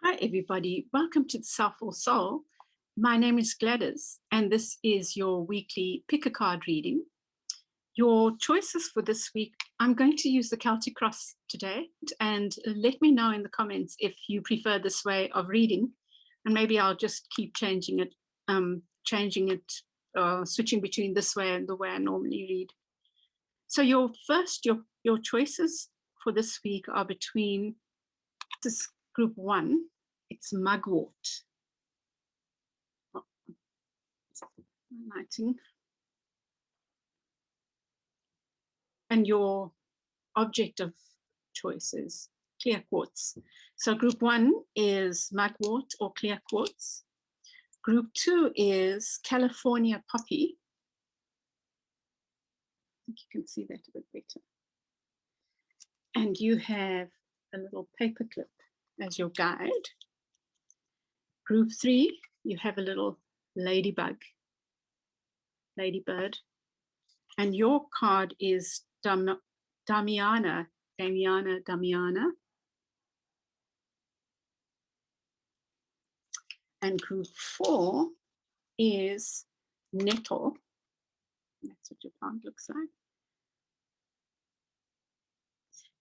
Hi, everybody. Welcome to the Soulful Soul. My name is Gladys, and this is your weekly pick a card reading. Your choices for this week, I'm going to use the Celtic Cross today, and let me know in the comments if you prefer this way of reading, and maybe I'll just keep changing it, switching between this way and the way I normally read. So your choices for this week are between this group 1. It's Mugwort. Oh, lighting. And your object of choice is clear quartz. So group 1 is Mugwort or clear quartz. Group 2 is California poppy. I think you can see that a bit better. And you have a little paper clip as your guide. Group 3, you have a little ladybird. And your card is damania. And group 4 is Nettle. That's what your plant looks like.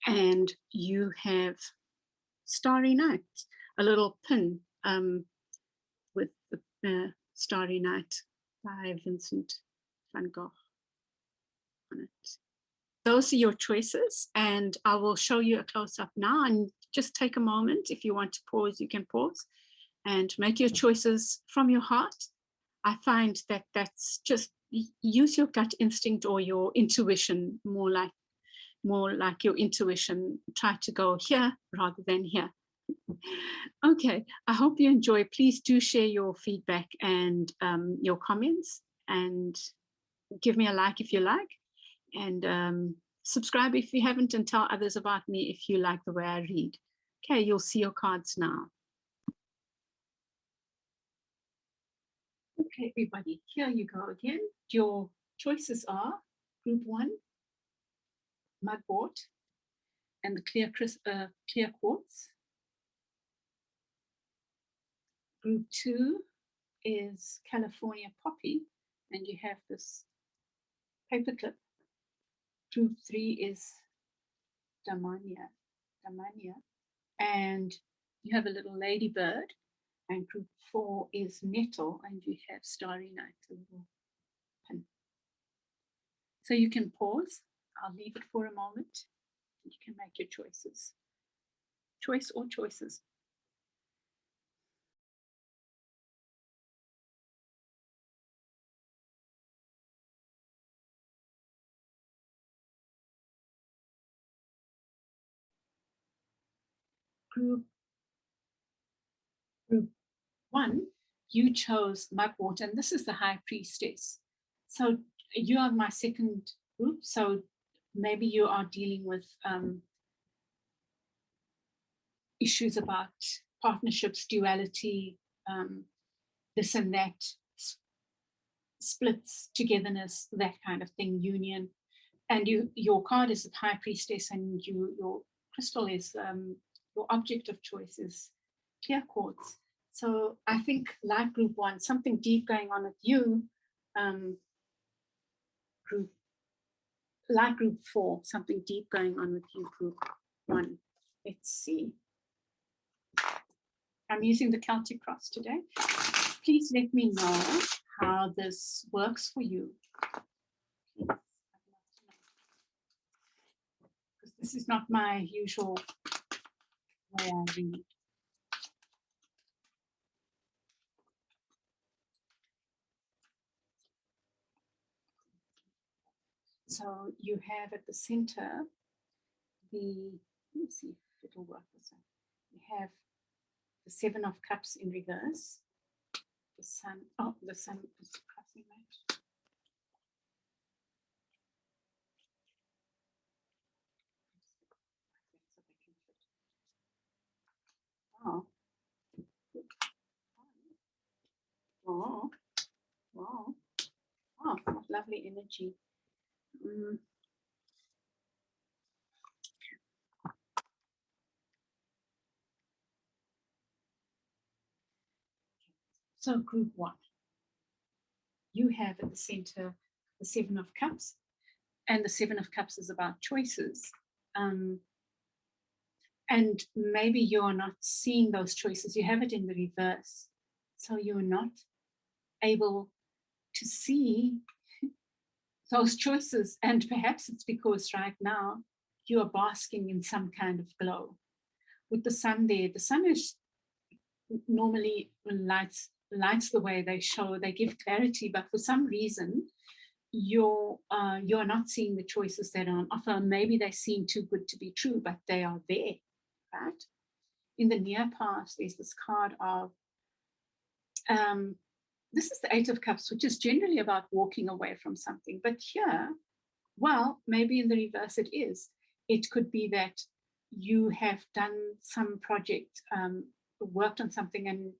And you have Starry Night, a little pin with the Starry Night by Vincent van Gogh on it. Those are your choices, and I will show you a close-up now, and just take a moment. If you want to pause, you can pause and make your choices from your heart. I find that that's just, use your gut instinct or your intuition, more like your intuition. Try to go here rather than here. Okay, I hope you enjoy. Please do share your feedback and your comments, and give me a like if you like, and subscribe if you haven't, and tell others about me if you like the way I read. Okay, you'll see your cards now. Okay, everybody, here you go again. Your choices are group 1, Mugwort, and the clear quartz. Group 2 is California poppy, and you have this paperclip. Group 3 is damania, and you have a little ladybird. And group 4 is Nettle, and you have Starry Night, a little pin. So you can pause. I'll leave it for a moment. You can make your choices. Choice or choices. Group 1, you chose Mugwort, and this is the High Priestess. So you are my second group, so maybe you are dealing with issues about partnerships, duality, this and that, splits, togetherness, that kind of thing, union. And your card is the High Priestess, and your crystal is, your object of choice is clear quartz. So I think, like group 1, something deep going on with you. Like group 4, something deep going on with you, group 1. Let's see. I'm using the Celtic Cross today. Please let me know how this works for you. Because this is not my usual way I read. So you have at the center let me see if it'll work this way. You have the 7 of Cups in reverse. The sun is crossing that. Wow. Oh, wow. Oh, what lovely energy. So group 1, you have at the center the 7 of Cups, and the 7 of Cups is about choices. And maybe you're not seeing those choices. You have it in the reverse. So you're not able to see those choices. And perhaps it's because right now you are basking in some kind of glow. With the sun there, the sun is normally lights the way, they give clarity, but for some reason you're not seeing the choices that are on offer. Maybe they seem too good to be true, but they are there, right? In the near past, there's this card of this is the 8 of Cups, which is generally about walking away from something. But here, well, maybe in the reverse it is. It could be that you have done some project, worked on something, and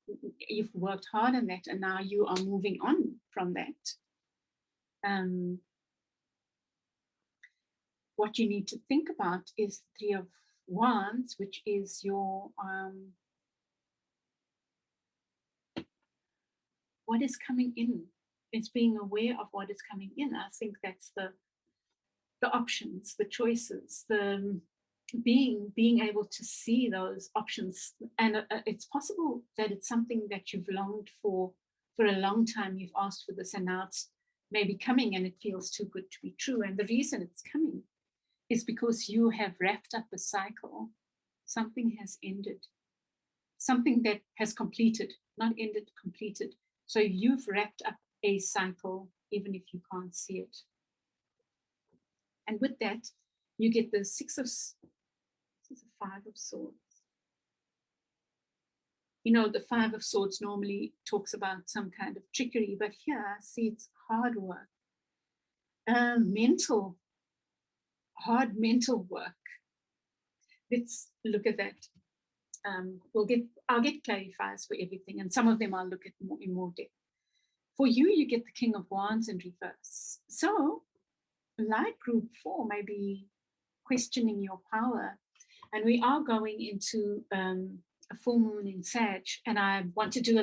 you've worked hard on that, and now you are moving on from that. What you need to think about is the 3 of Wands, which is your what is coming in. It's being aware of what is coming in. I think that's the options, the choices, the being able to see those options. And it's possible that it's something that you've longed for a long time. You've asked for this, and now it's maybe coming, and it feels too good to be true. And the reason it's coming is because you have wrapped up a cycle. Something has ended. Something that has completed, not ended, completed. So you've wrapped up a cycle, even if you can't see it. And with that, you get the 5 of Swords. You know, the 5 of Swords normally talks about some kind of trickery, but here, see, it's hard work. Hard mental work. Let's look at that. I'll get clarifiers for everything, and some of them I'll look at in more depth. For you, you get the King of Wands in reverse. So, like group 4, maybe questioning your power. And we are going into a full moon in Sag, and I want to do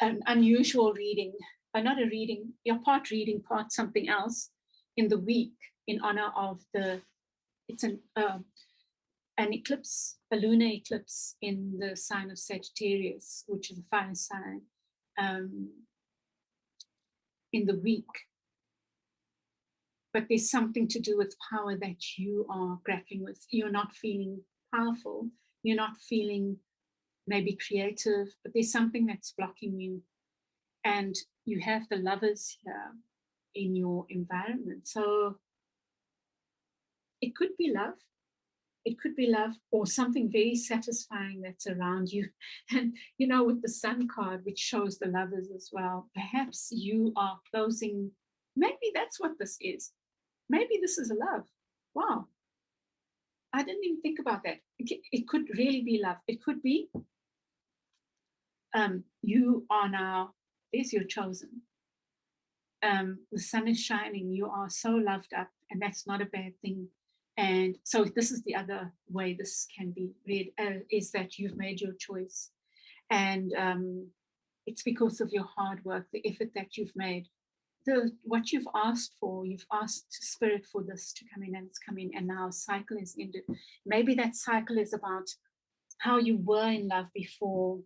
an unusual reading, not a reading, part reading, part something else in the week in honor of it's an eclipse, a lunar eclipse in the sign of Sagittarius, which is a fire sign, in the week. But there's something to do with power that you are grappling with. You're not feeling powerful. You're not feeling maybe creative, but there's something that's blocking you. And you have the Lovers here in your environment. So it could be love. It could be love, or something very satisfying that's around you. And, you know, with the Sun card, which shows the Lovers as well, perhaps you are closing. Maybe that's what this is. Maybe this is a love. Wow. I didn't even think about that. It could really be love. It could be you are now, there's your chosen. The sun is shining. You are so loved up, and that's not a bad thing. And so this is the other way this can be read, is that you've made your choice. And it's because of your hard work, the effort that you've made. What you've asked for, you've asked Spirit for this to come in, and it's come in, and now a cycle is ended. Maybe that cycle is about how you were in love before,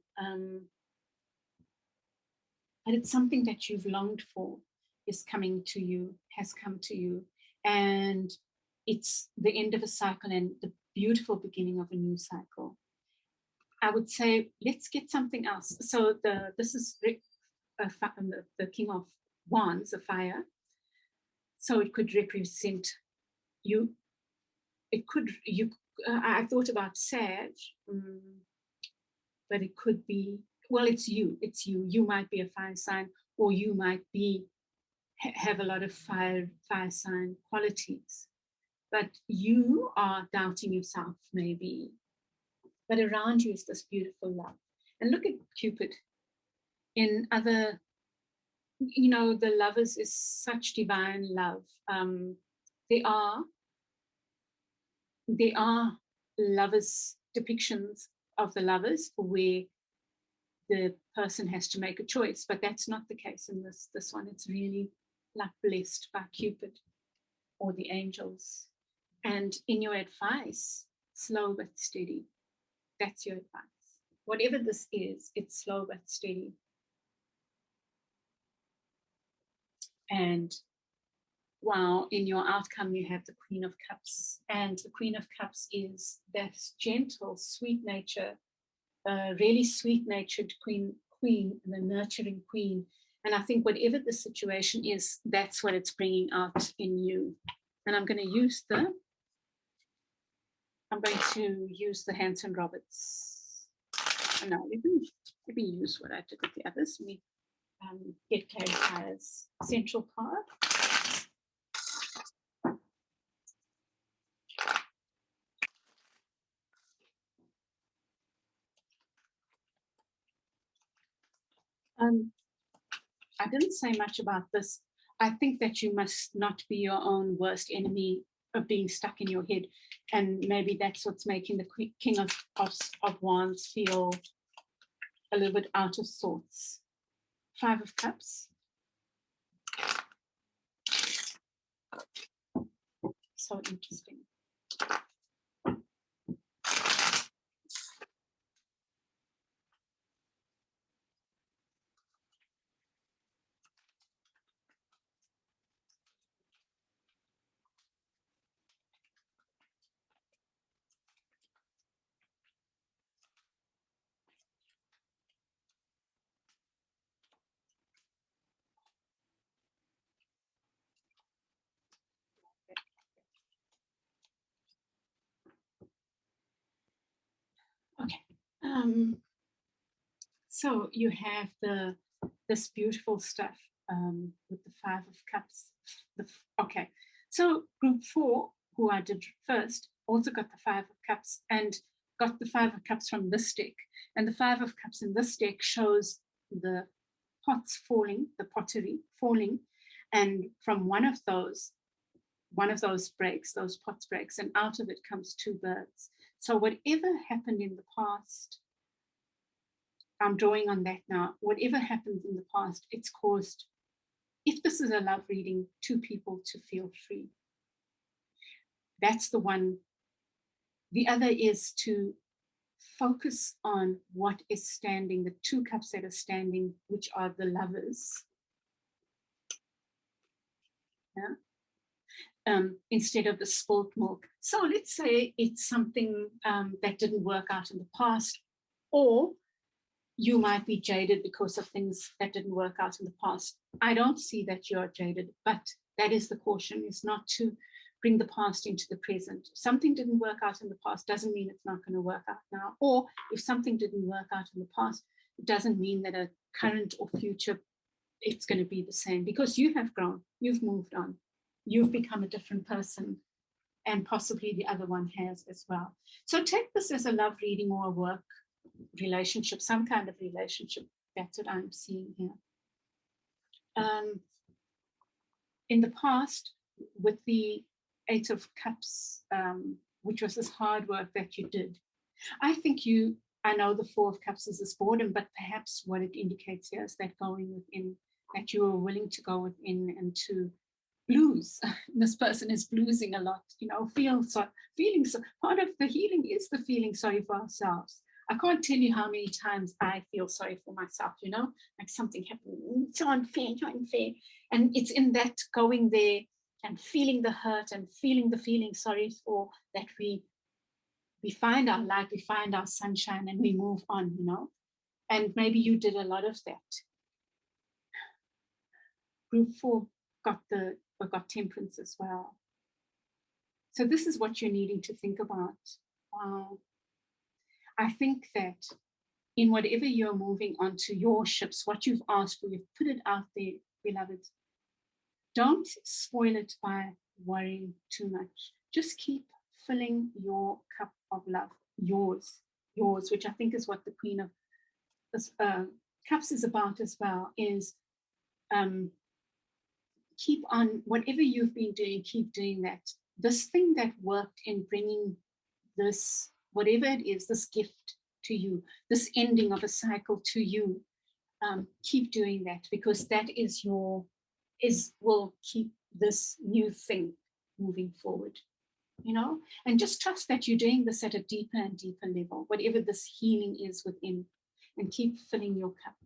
but it's something that you've longed for is coming to you, has come to you, and it's the end of a cycle and the beautiful beginning of a new cycle. I would say, let's get something else. So this is the King of Wands, a fire. So it could represent you. I thought about Sag, but it could be, well, it's you. You might be a fire sign, or you might have a lot of fire sign qualities. But you are doubting yourself, maybe. But around you is this beautiful love. And look at Cupid. In other, the Lovers is such divine love. There are lovers, depictions of the Lovers where the person has to make a choice, but that's not the case in this one. It's really like blessed by Cupid or the angels. And in your advice, slow but steady. That's your advice. Whatever this is, it's slow but steady. And wow, in your outcome, you have the Queen of Cups. And the Queen of Cups is that gentle, sweet nature, really sweet-natured queen, the nurturing queen. And I think whatever the situation is, that's what it's bringing out in you. And I'm going to use the Hanson Roberts. No, let me use what I did with the others. Let me get Clarifier's central card. I didn't say much about this. I think that you must not be your own worst enemy of being stuck in your head. And maybe that's what's making the King of Wands feel a little bit out of sorts. 5 of Cups. So interesting. Okay. So you have this beautiful stuff with the 5 of Cups. Okay. So group 4, who I did first, also got the 5 of Cups and got the 5 of Cups from this deck. And the 5 of Cups in this deck shows the pots falling, the pottery falling, and from one of those breaks, those pots breaks, and out of it comes 2 birds. So whatever happened in the past, I'm drawing on that now. Whatever happened in the past, it's caused, if this is a love reading, 2 people to feel free. That's the one. The other is to focus on what is standing, the 2 cups that are standing, which are the lovers. Yeah. Instead of the spilt milk. So let's say it's something that didn't work out in the past, or you might be jaded because of things that didn't work out in the past. I don't see that you're jaded, but that is the caution, is not to bring the past into the present. If something didn't work out in the past doesn't mean it's not going to work out now. Or if something didn't work out in the past, it doesn't mean that a current or future, it's going to be the same, because you have grown, you've moved on, you've become a different person, and possibly the other one has as well. So take this as a love reading or a work relationship, some kind of relationship. That's what I'm seeing here. In the past, with the 8 of Cups, which was this hard work that you did, I think I know the 4 of Cups is this boredom, but perhaps what it indicates here is that going within, that you are willing to go within and to blues. This person is bluesing a lot, feeling so. Part of the healing is the feeling sorry for ourselves. I can't tell you how many times I feel sorry for myself, like something happened, it's so unfair. And it's in that going there and feeling the hurt and feeling the feeling sorry for that we find our light, we find our sunshine, and we move on, And maybe you did a lot of that. Group 4 got Temperance as well. So this is what you're needing to think about. Wow. I think that in whatever you're moving onto your ships, what you've asked for, you've put it out there, beloved. Don't spoil it by worrying too much. Just keep filling your cup of love, yours, which I think is what the Queen of Cups is about as well, is keep on, whatever you've been doing, keep doing that. This thing that worked in bringing this, whatever it is, this gift to you, this ending of a cycle to you. Keep doing that, because that will keep this new thing moving forward, and just trust that you're doing this at a deeper and deeper level, whatever this healing is within, and keep filling your cup.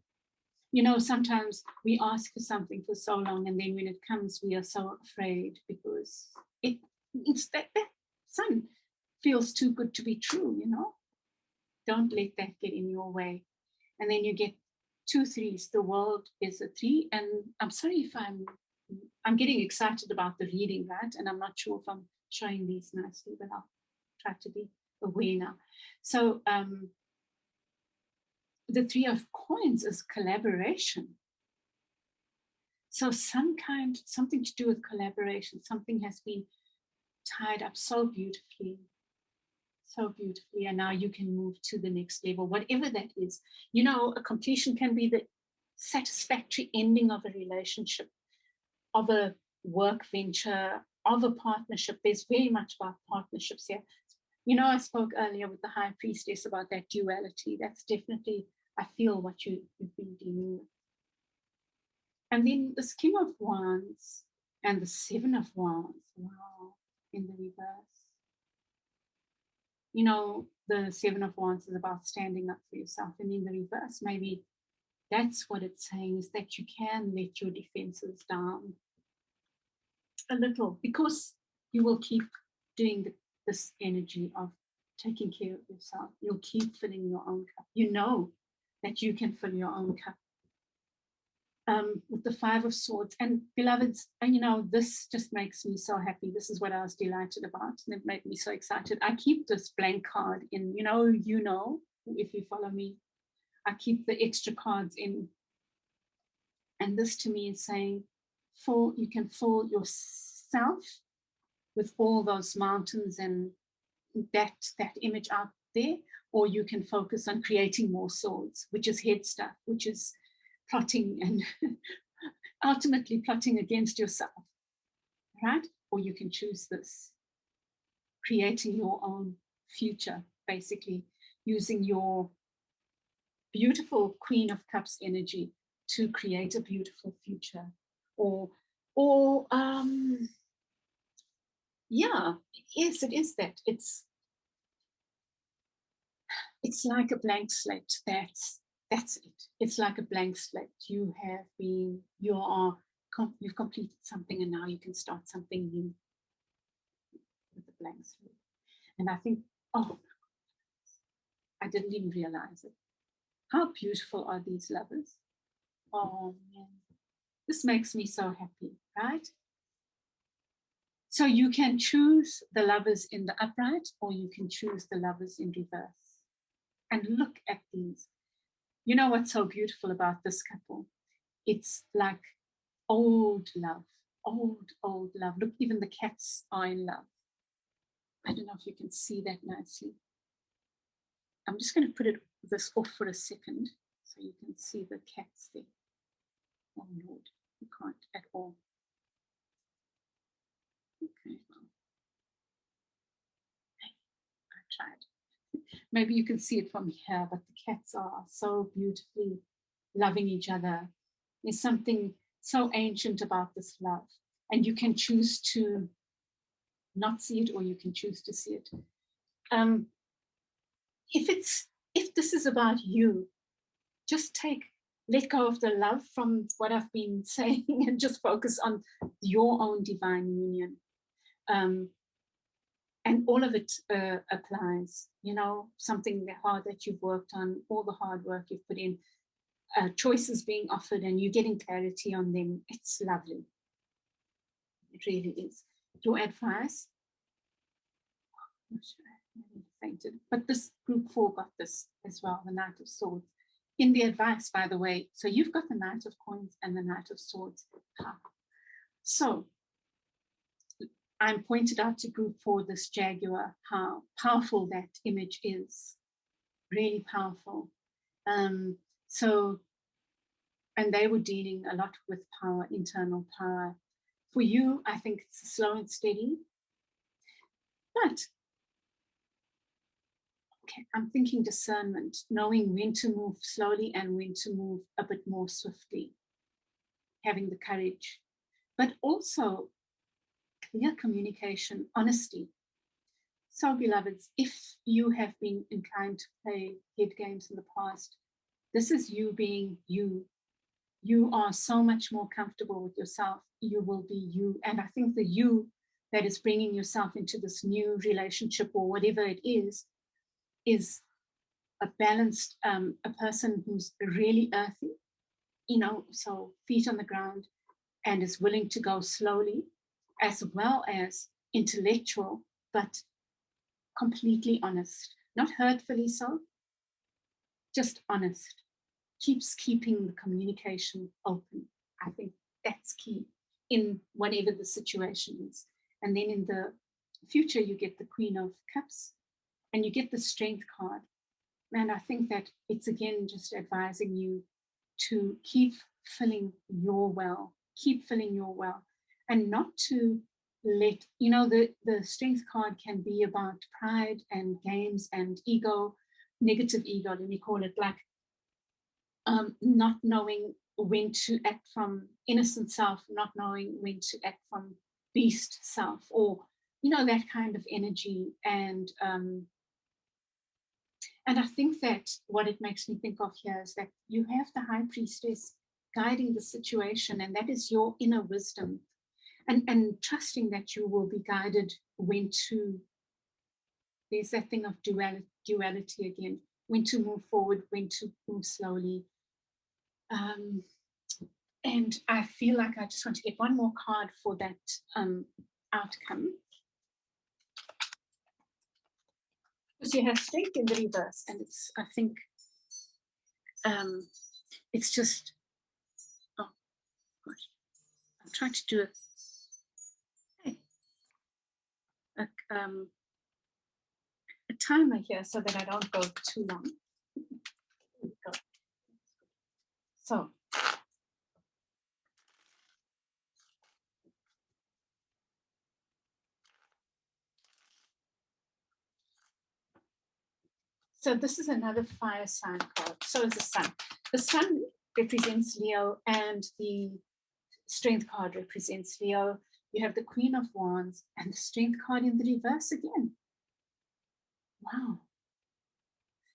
Sometimes we ask for something for so long, and then when it comes, we are so afraid because it's that sun feels too good to be true. Don't let that get in your way. And then you get 2 3s. The world is a 3. And I'm sorry if I'm getting excited about the reading, right? And I'm not sure if I'm showing these nicely, but I'll try to be aware now. So the 3 of coins is collaboration. So something to do with collaboration. Something has been tied up so beautifully. And now you can move to the next level, whatever that is. A completion can be the satisfactory ending of a relationship, of a work venture, of a partnership. There's very much about partnerships here. I spoke earlier with the High Priestess about that duality. That's definitely, I feel, what you've been dealing with. And then this King of Wands and the 7 of Wands, wow, in the reverse. The 7 of Wands is about standing up for yourself. And in the reverse, maybe that's what it's saying, is that you can let your defenses down a little, because you will keep doing this energy of taking care of yourself. You'll keep filling your own cup. You know that you can fill your own cup. With the 5 of Swords. And beloveds, this just makes me so happy. This is what I was delighted about, and it made me so excited. I keep this blank card in, if you follow me, I keep the extra cards in. And this to me is saying, you can fill yourself with all those mountains and that image out there, or you can focus on creating more swords, which is head stuff, which is plotting and ultimately plotting against yourself, right? Or you can choose this, creating your own future, basically using your beautiful Queen of Cups energy to create a beautiful future. Yes, it is that. It's like a blank slate. That's it. It's like a blank slate. You've completed something, and now you can start something new with a blank slate. And I think, I didn't even realize it. How beautiful are these lovers? Oh man, this makes me so happy, right? So you can choose the lovers in the upright, or you can choose the lovers in reverse. And look at these. You know what's so beautiful about this couple? It's like old love, old love. Look, even the cats are in love. I don't know if you can see that nicely. I'm just going to put this off for a second so you can see the cats there. Oh Lord, you can't at all. Okay, well, I tried. Maybe you can see it from here, but the cats are so beautifully loving each other. There's something so ancient about this love, and you can choose to not see it, or you can choose to see it. If this is about you, just let go of the love from what I've been saying, and just focus on your own divine union. And all of it applies, something hard that you've worked on, all the hard work you've put in, choices being offered, and you getting clarity on them. It's lovely. It really is. Your advice? I'm sure I fainted. But this group 4 got this as well, the Knight of Swords. In the advice, by the way, so you've got the Knight of Coins and the Knight of Swords. So I'm pointed out to group 4, this Jaguar, how powerful that image is. Really powerful. And they were dealing a lot with power, internal power. For you, I think it's slow and steady. But okay, I'm thinking discernment, knowing when to move slowly and when to move a bit more swiftly, having the courage, but also clear communication, honesty. So, beloveds, if you have been inclined to play head games in the past, this is you being you. You are so much more comfortable with yourself. You will be you. And I think the you that is bringing yourself into this new relationship or whatever it is a balanced, a person who's really earthy, so feet on the ground and is willing to go slowly, as well as intellectual, but completely honest, not hurtfully so, just honest, keeps keeping the communication open. I think that's key in whatever the situation is. And then in the future, you get the Queen of Cups and you get the Strength card. And I think that it's again just advising you to keep filling your well, and not to let, the Strength card can be about pride and games and ego, negative ego, let me call it, like not knowing when to act from innocent self, not knowing when to act from beast self, or that kind of energy. And I think that what it makes me think of here is that you have the High Priestess guiding the situation, and that is your inner wisdom, and trusting that you will be guided when to, there's that thing of duality again, when to move forward, when to move slowly. And I feel like I just want to get one more card for that outcome. Because you have Strength in the reverse, and it's, I think, it's just, oh gosh, I'm trying to do a timer here so that I don't go too long. So, this is another fire sign card. So is the sun. The sun represents Leo, and the Strength card represents Leo. You have the Queen of Wands and the Strength card in the reverse again. Wow.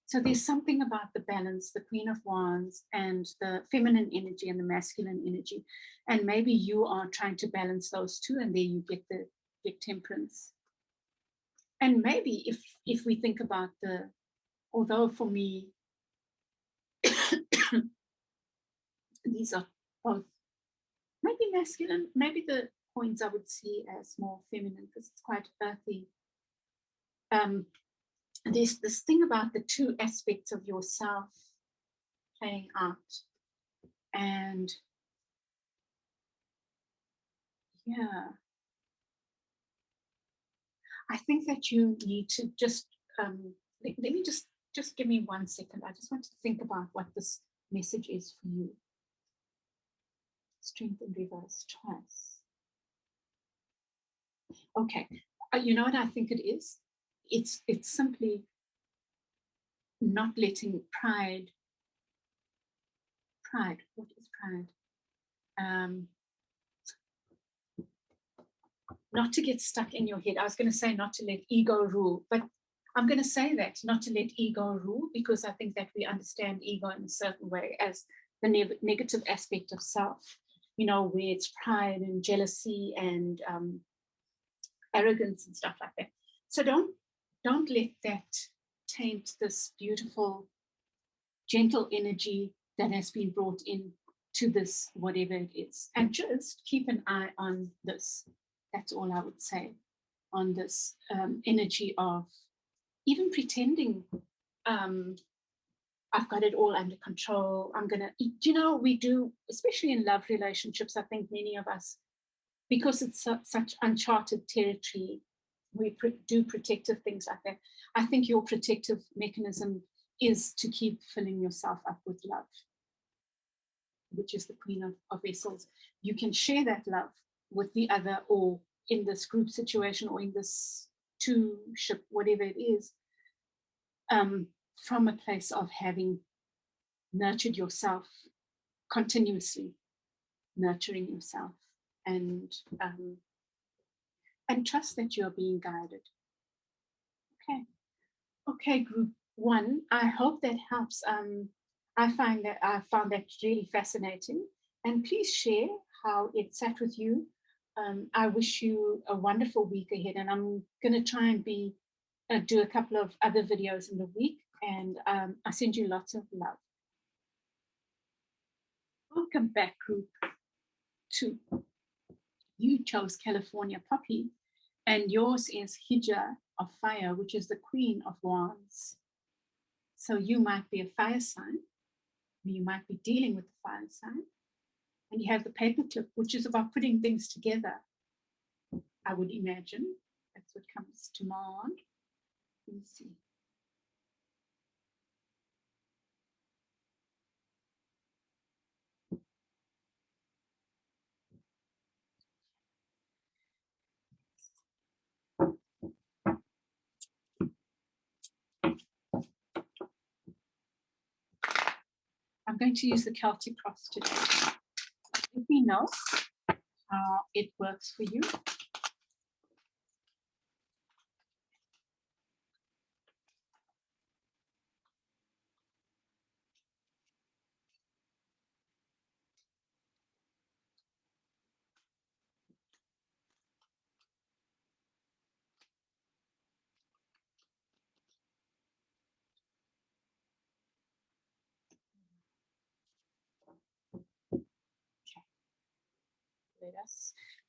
So there's something about the balance, the Queen of Wands and the feminine energy and the masculine energy. And maybe you are trying to balance those two, and there you get the Temperance. And maybe if we think about although for me, these are both maybe masculine, maybe the coins I would see as more feminine because it's quite earthy. There's this thing about the two aspects of yourself playing out. And yeah, I think that you need to just, let me just give me 1 second. I just want to think about what this message is for you. Strength in reverse twice. Okay, you know what I think it is? It's simply not letting pride, what is pride? Not to get stuck in your head. I was going to say not to let ego rule, but I'm going to say that, not to let ego rule, because I think that we understand ego in a certain way as the negative aspect of self, where it's pride and jealousy and arrogance and stuff like that. So don't let that taint this beautiful, gentle energy that has been brought in to this, whatever it is. And just keep an eye on this. That's all I would say on this energy of even pretending I've got it all under control. I'm going to, we do, especially in love relationships, I think many of us, because it's such uncharted territory, we do protective things like that. I think your protective mechanism is to keep filling yourself up with love, which is the Queen of Vessels. You can share that love with the other, or in this group situation, or in this two-ship, whatever it is. from a place of having nurtured yourself, continuously nurturing yourself, and trust that you're being guided. Okay, group 1. I hope that helps. I found that really fascinating, and please share how it sat with you. I wish you a wonderful week ahead, and I'm going to try and do a couple of other videos in the week, and I send you lots of love. Welcome back, group 2. You chose California Poppy, and yours is Hijra of Fire, which is the Queen of Wands. So you might be a fire sign, or you might be dealing with the fire sign. And you have the paperclip, which is about putting things together, I would imagine. That's what comes to mind. Let me see. I'm going to use the Celtic cross today. Let me know how it works for you.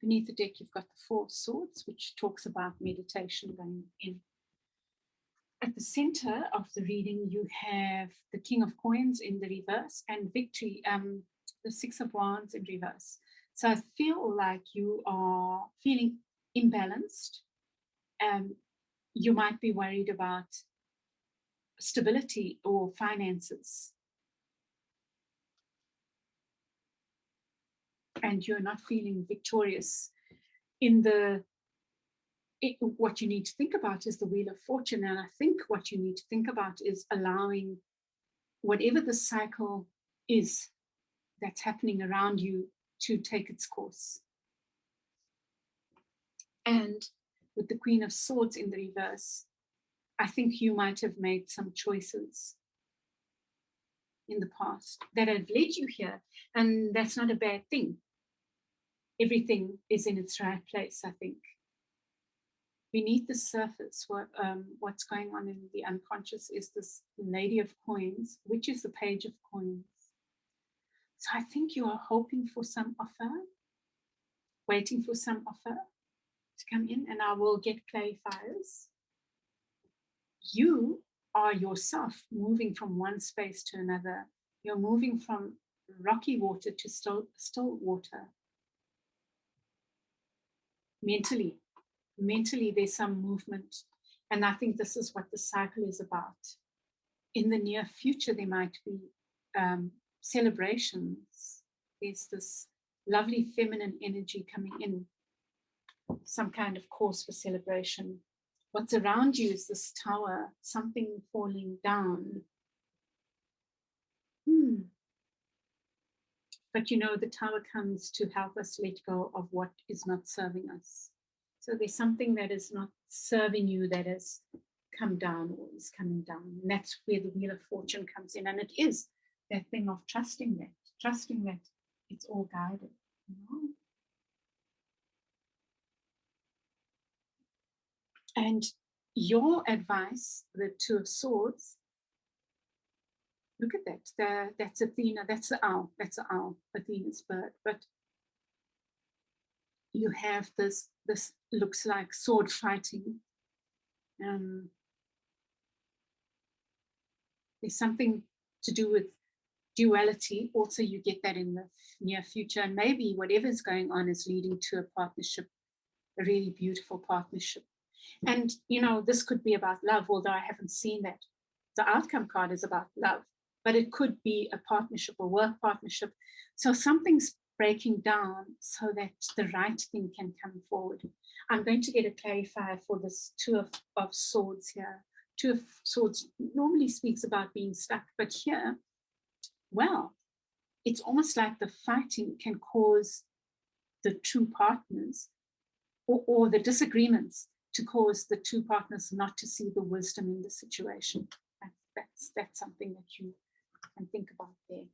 Beneath the deck, you've got the 4 swords, which talks about meditation going in. At the center of the reading, you have the King of Coins in the reverse and Victory, the 6 of Wands in reverse. So I feel like you are feeling imbalanced. You might be worried about stability or finances. And you're not feeling victorious in what you need to think about is the Wheel of Fortune. And I think what you need to think about is allowing whatever the cycle is that's happening around you to take its course. And with the Queen of Swords in the reverse, I think you might have made some choices in the past that have led you here. And that's not a bad thing. Everything is in its right place, I think. Beneath the surface, what's going on in the unconscious is this Lady of Coins, which is the Page of Coins. So I think you are hoping for some offer, waiting for some offer to come in, and I will get clarifiers. You are yourself moving from one space to another. You're moving from rocky water to still water. Mentally, there's some movement. And I think this is what the cycle is about. In the near future, there might be celebrations. There's this lovely feminine energy coming in, some kind of course for celebration. What's around you is this tower, something falling down. But the tower comes to help us let go of what is not serving us. So there's something that is not serving you that has come down or is coming down. And that's where the Wheel of Fortune comes in. And it is that thing of trusting that it's all guided. And your advice, the 2 of Swords, look at that. That's Athena. That's the owl. Athena's bird. But you have this looks like sword fighting. There's something to do with duality. Also, you get that in the near future. And maybe whatever's going on is leading to a partnership, a really beautiful partnership. And, this could be about love, although I haven't seen that. The outcome card is about love, but it could be a partnership, a work partnership. So something's breaking down so that the right thing can come forward. I'm going to get a clarifier for this 2 of Swords here Two of Swords normally speaks about being stuck, but here, well, it's almost like the fighting can cause the two partners, or the disagreements to cause the two partners not to see the wisdom in the situation. That's something that you can think about there.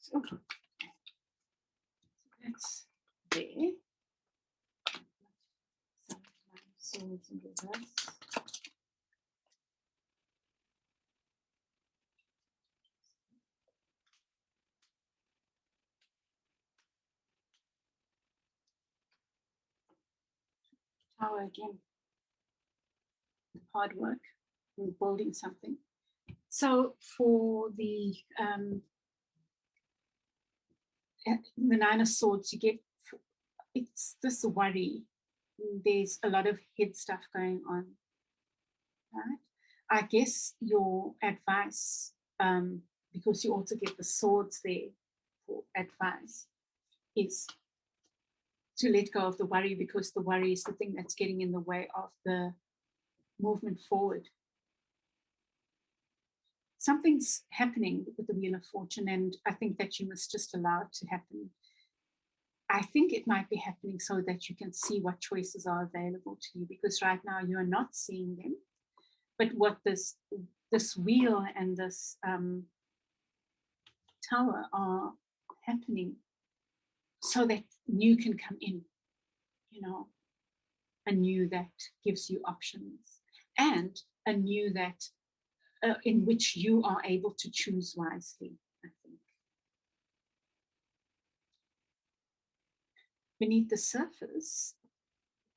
So that's there. Swords in reverse. Tower again. Hard work in building something. So for the Nine of Swords, you get, it's this worry. There's a lot of head stuff going on, right? I guess your advice, because you also get the swords there for advice, is to let go of the worry, because the worry is the thing that's getting in the way of the movement forward. Something's happening with the Wheel of Fortune, and I think that you must just allow it to happen. I think it might be happening so that you can see what choices are available to you, because right now you are not seeing them. But what this wheel and this tower are happening so that new can come in, a new that gives you options, and a new that in which you are able to choose wisely, I think. Beneath the surface,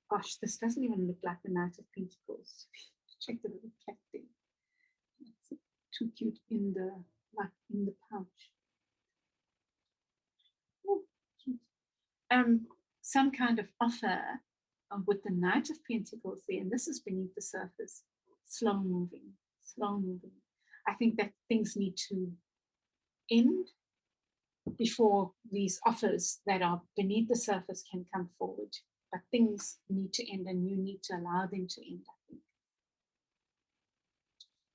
gosh, this doesn't even look like the Knight of Pentacles. Check the little cat there. It's too cute in the pouch. Oh, cute. Some kind of offer with the Knight of Pentacles there, and this is beneath the surface. Slow moving. I think that things need to end before these offers that are beneath the surface can come forward. But things need to end, and you need to allow them to end, I think.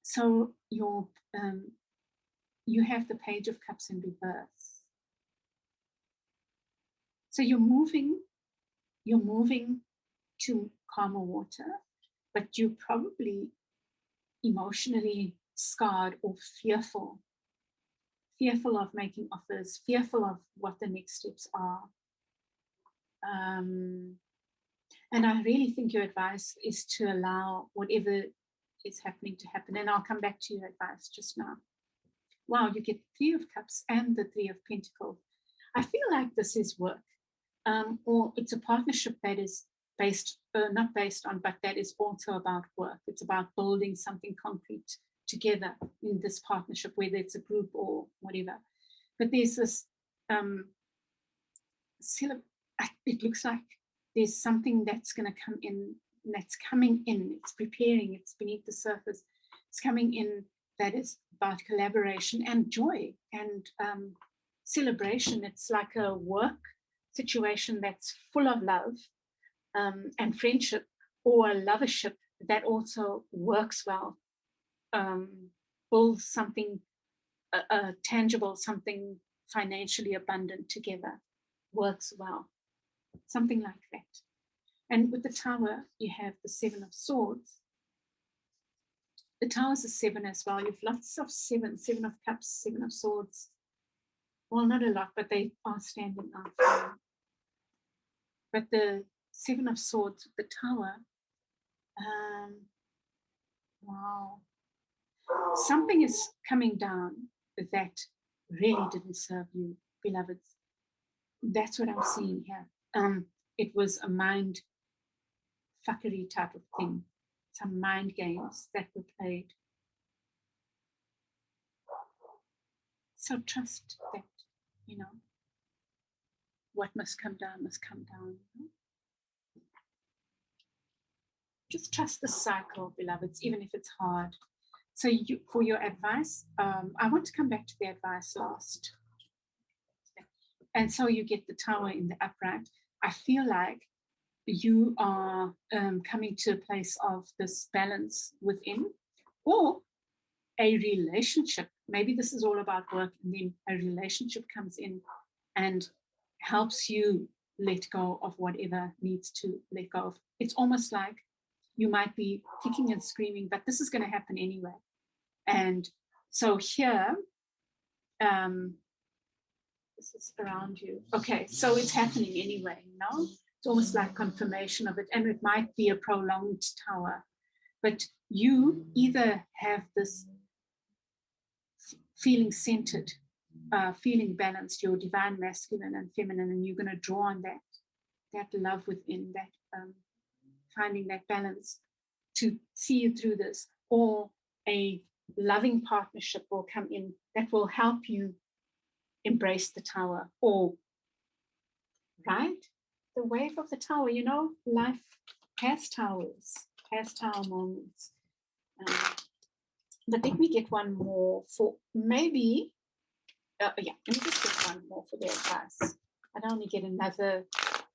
So you have the Page of Cups in reverse. So you're moving to calmer water, but you're probably emotionally scarred or fearful of making offers, fearful of what the next steps are. And I really think your advice is to allow whatever is happening to happen. And I'll come back to your advice just now. Wow, you get Three of Cups and the Three of Pentacles. I feel like this is work, or it's a partnership that is not based on, but that is also about work. It's about building something concrete together in this partnership, whether it's a group or whatever. But there's this, it looks like there's something that's going to come in, that's coming in, it's preparing, it's beneath the surface, it's coming in, that is about collaboration and joy and celebration. It's like a work situation that's full of love and friendship, or a lovership that also works well, builds something tangible, something financially abundant together, works well, something like that. And with the Tower, you have the Seven of Swords. The Tower is a 7 as well. You have lots of 7 of Cups, 7 of Swords. Well, not a lot, but they are standing out. But the 7 of Swords, the Tower, wow. Something is coming down that really didn't serve you, beloveds. That's what I'm seeing here. It was a mind fuckery type of thing. Some mind games that were played. So trust that, what must come down must come down. just trust the cycle, beloveds, even if it's hard. So for your advice, I want to come back to the advice last. And so you get the tower in the upright. I feel like you are coming to a place of this balance within, or a relationship. Maybe this is all about work, and then a relationship comes in and helps you let go of whatever needs to let go of. It's almost like you might be kicking and screaming, but this is going to happen anyway. And so here, this is around you. Okay, so it's happening anyway, no? It's almost like confirmation of it, and it might be a prolonged tower. But you either have this feeling centered, feeling balanced, your divine masculine and feminine, and you're going to draw on that love within, that finding that balance to see you through this, or a loving partnership will come in that will help you embrace the tower, or right, the wave of the tower. You know, life has towers, has tower moments. But let me get one more for maybe, yeah, let me just get one more for the advice. I don't only get another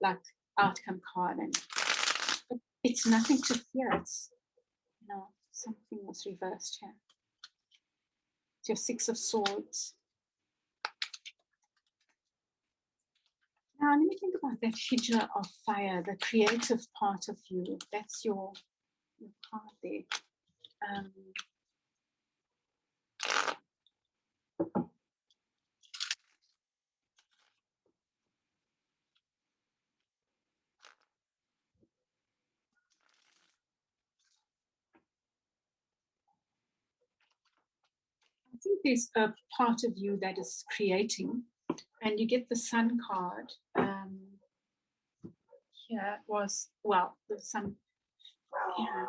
like outcome card, and but it's nothing to fear. It's, no, something was reversed here. It's your Six of Swords. Now let me think about that Hijra of fire, the creative part of you. That's your card there. I think there's a part of you that is creating, and you get the Sun card. Here was, well, the Sun. Yeah,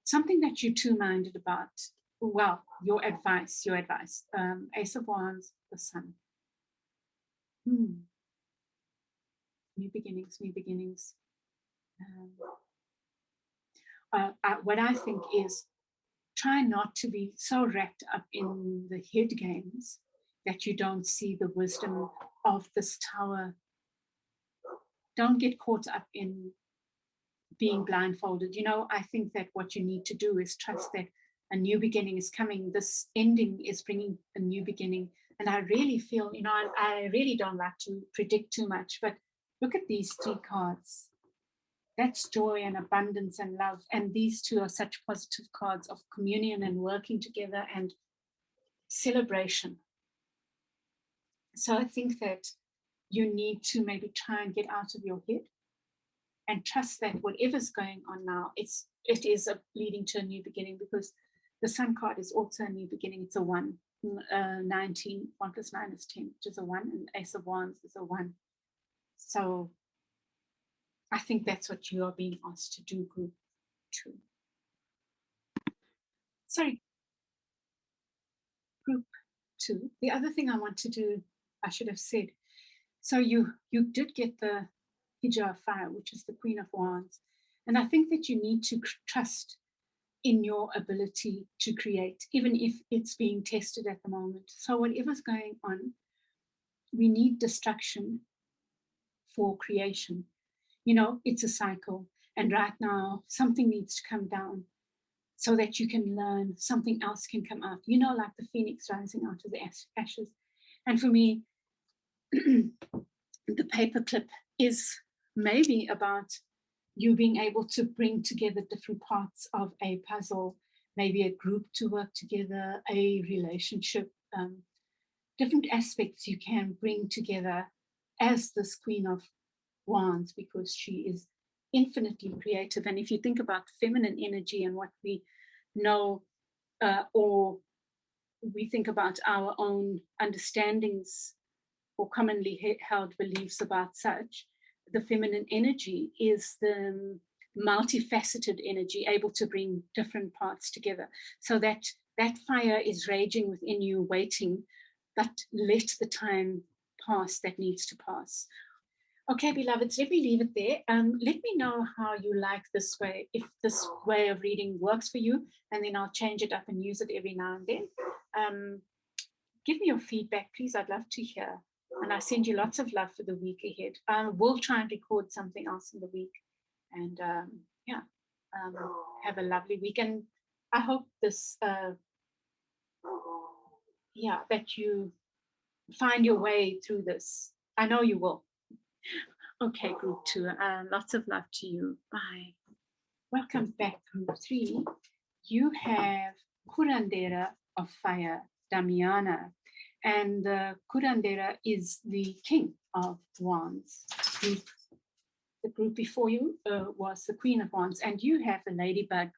something that you're two-minded about. Well, your advice. Ace of Wands, the Sun. New beginnings. What I think is, try not to be so wrapped up in the head games that you don't see the wisdom of this tower. Don't get caught up in being blindfolded. You know, I think that what you need to do is trust that a new beginning is coming. This ending is bringing a new beginning. And I really feel, you know, I really don't like to predict too much, but look at these three cards. That's joy and abundance and love. And these two are such positive cards of communion and working together and celebration. So I think that you need to maybe try and get out of your head and trust that whatever's going on now, it is leading to a new beginning, because the Sun card is also a new beginning. It's a 1. 19, 1 plus 9 is 10, which is a 1, and Ace of Wands is a 1. So I think that's what you are being asked to do, group 2. Sorry, group 2. The other thing I want to do, I should have said, so you did get the Hijra of Fire, which is the Queen of Wands. And I think that you need to trust in your ability to create, even if it's being tested at the moment. So whatever's going on, we need destruction for creation. You know, it's a cycle. And right now, something needs to come down so that you can learn, something else can come out. You know, like the phoenix rising out of the ashes. And for me, the paperclip is maybe about you being able to bring together different parts of a puzzle, maybe a group to work together, a relationship, different aspects you can bring together as this Queen of Wands, because she is infinitely creative. And if you think about feminine energy and what we know, or we think about our own understandings or commonly held beliefs about such, the feminine energy is the multifaceted energy, able to bring different parts together. So that fire is raging within you, waiting, but let the time pass that needs to pass. Okay, beloveds, let me leave it there. Let me know how you like this way, if this way of reading works for you, and then I'll change it up and use it every now and then. Give me your feedback, please. I'd love to hear. And I send you lots of love for the week ahead. We'll try and record something else in the week. And have a lovely week. And I hope this, that you find your way through this. I know you will. Okay, group 2. Lots of love to you. Bye. Welcome back, group 3. You have curandera of fire, Damiana. And the curandera is the king of wands. The group before you was the queen of wands, and you have the ladybird,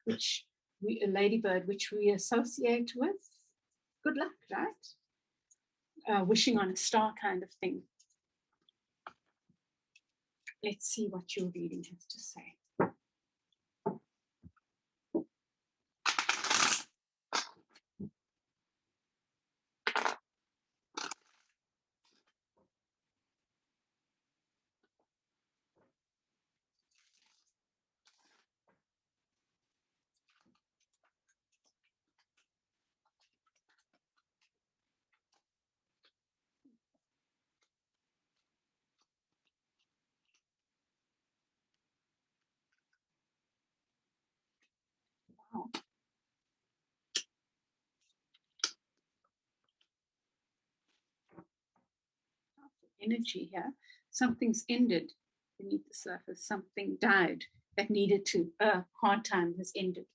which we associate with good luck, right? Wishing on a star kind of thing. Let's see what your reading has to say. Wow. Energy here. Something's ended beneath the surface. Something died that needed to. Hard time has ended.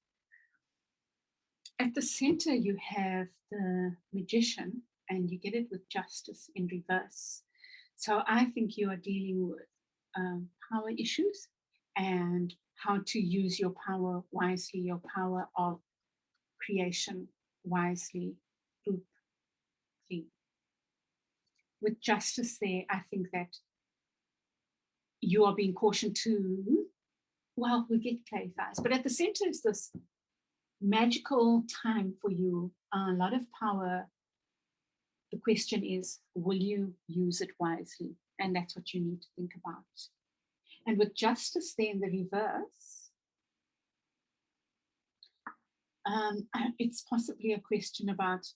At the center, you have the magician, and you get it with justice in reverse. So I think you are dealing with power issues and how to use your power wisely, your power of creation wisely, grouply. With justice there, I think that you are being cautioned to, well, we get clarified. But at the center is this magical time for you, a lot of power. The question is, will you use it wisely? And that's what you need to think about. And with justice there in the reverse, it's possibly a question about,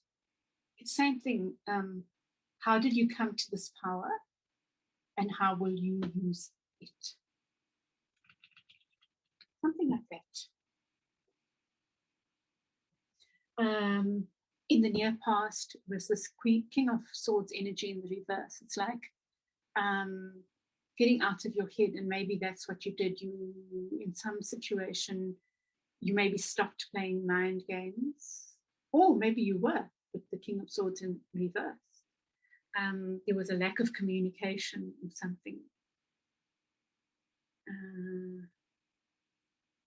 it's the same thing. How did you come to this power? And how will you use it? Something like that. In the near past was this King of Swords energy in the reverse. It's like getting out of your head, and maybe that's what you did. You, in some situation, you maybe stopped playing mind games, or maybe you were with the King of Swords in reverse. There was a lack of communication or something.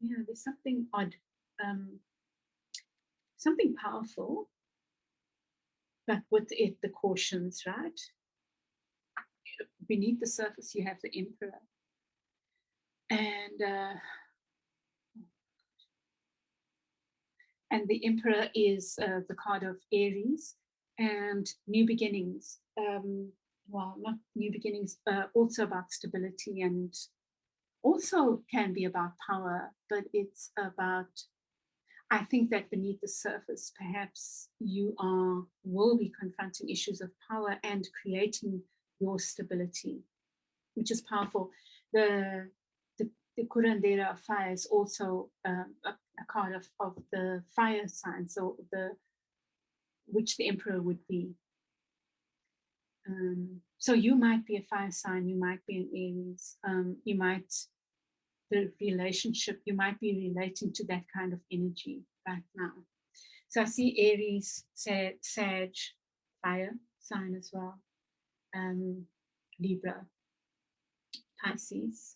There's something odd, something powerful, but with it, the cautions, right? Beneath the surface, you have the Emperor. And the Emperor is the card of Aries and new beginnings. Well, not new beginnings, also about stability, and also can be about power, but it's about, I think that beneath the surface, perhaps you will be confronting issues of power and creating your stability, which is powerful. The curandera of fire is also a card of the fire sign, so which the Emperor would be. So you might be a fire sign, you might be an Aries, the relationship, you might be relating to that kind of energy right now. So I see Aries, Sag, fire sign as well, Libra, Pisces.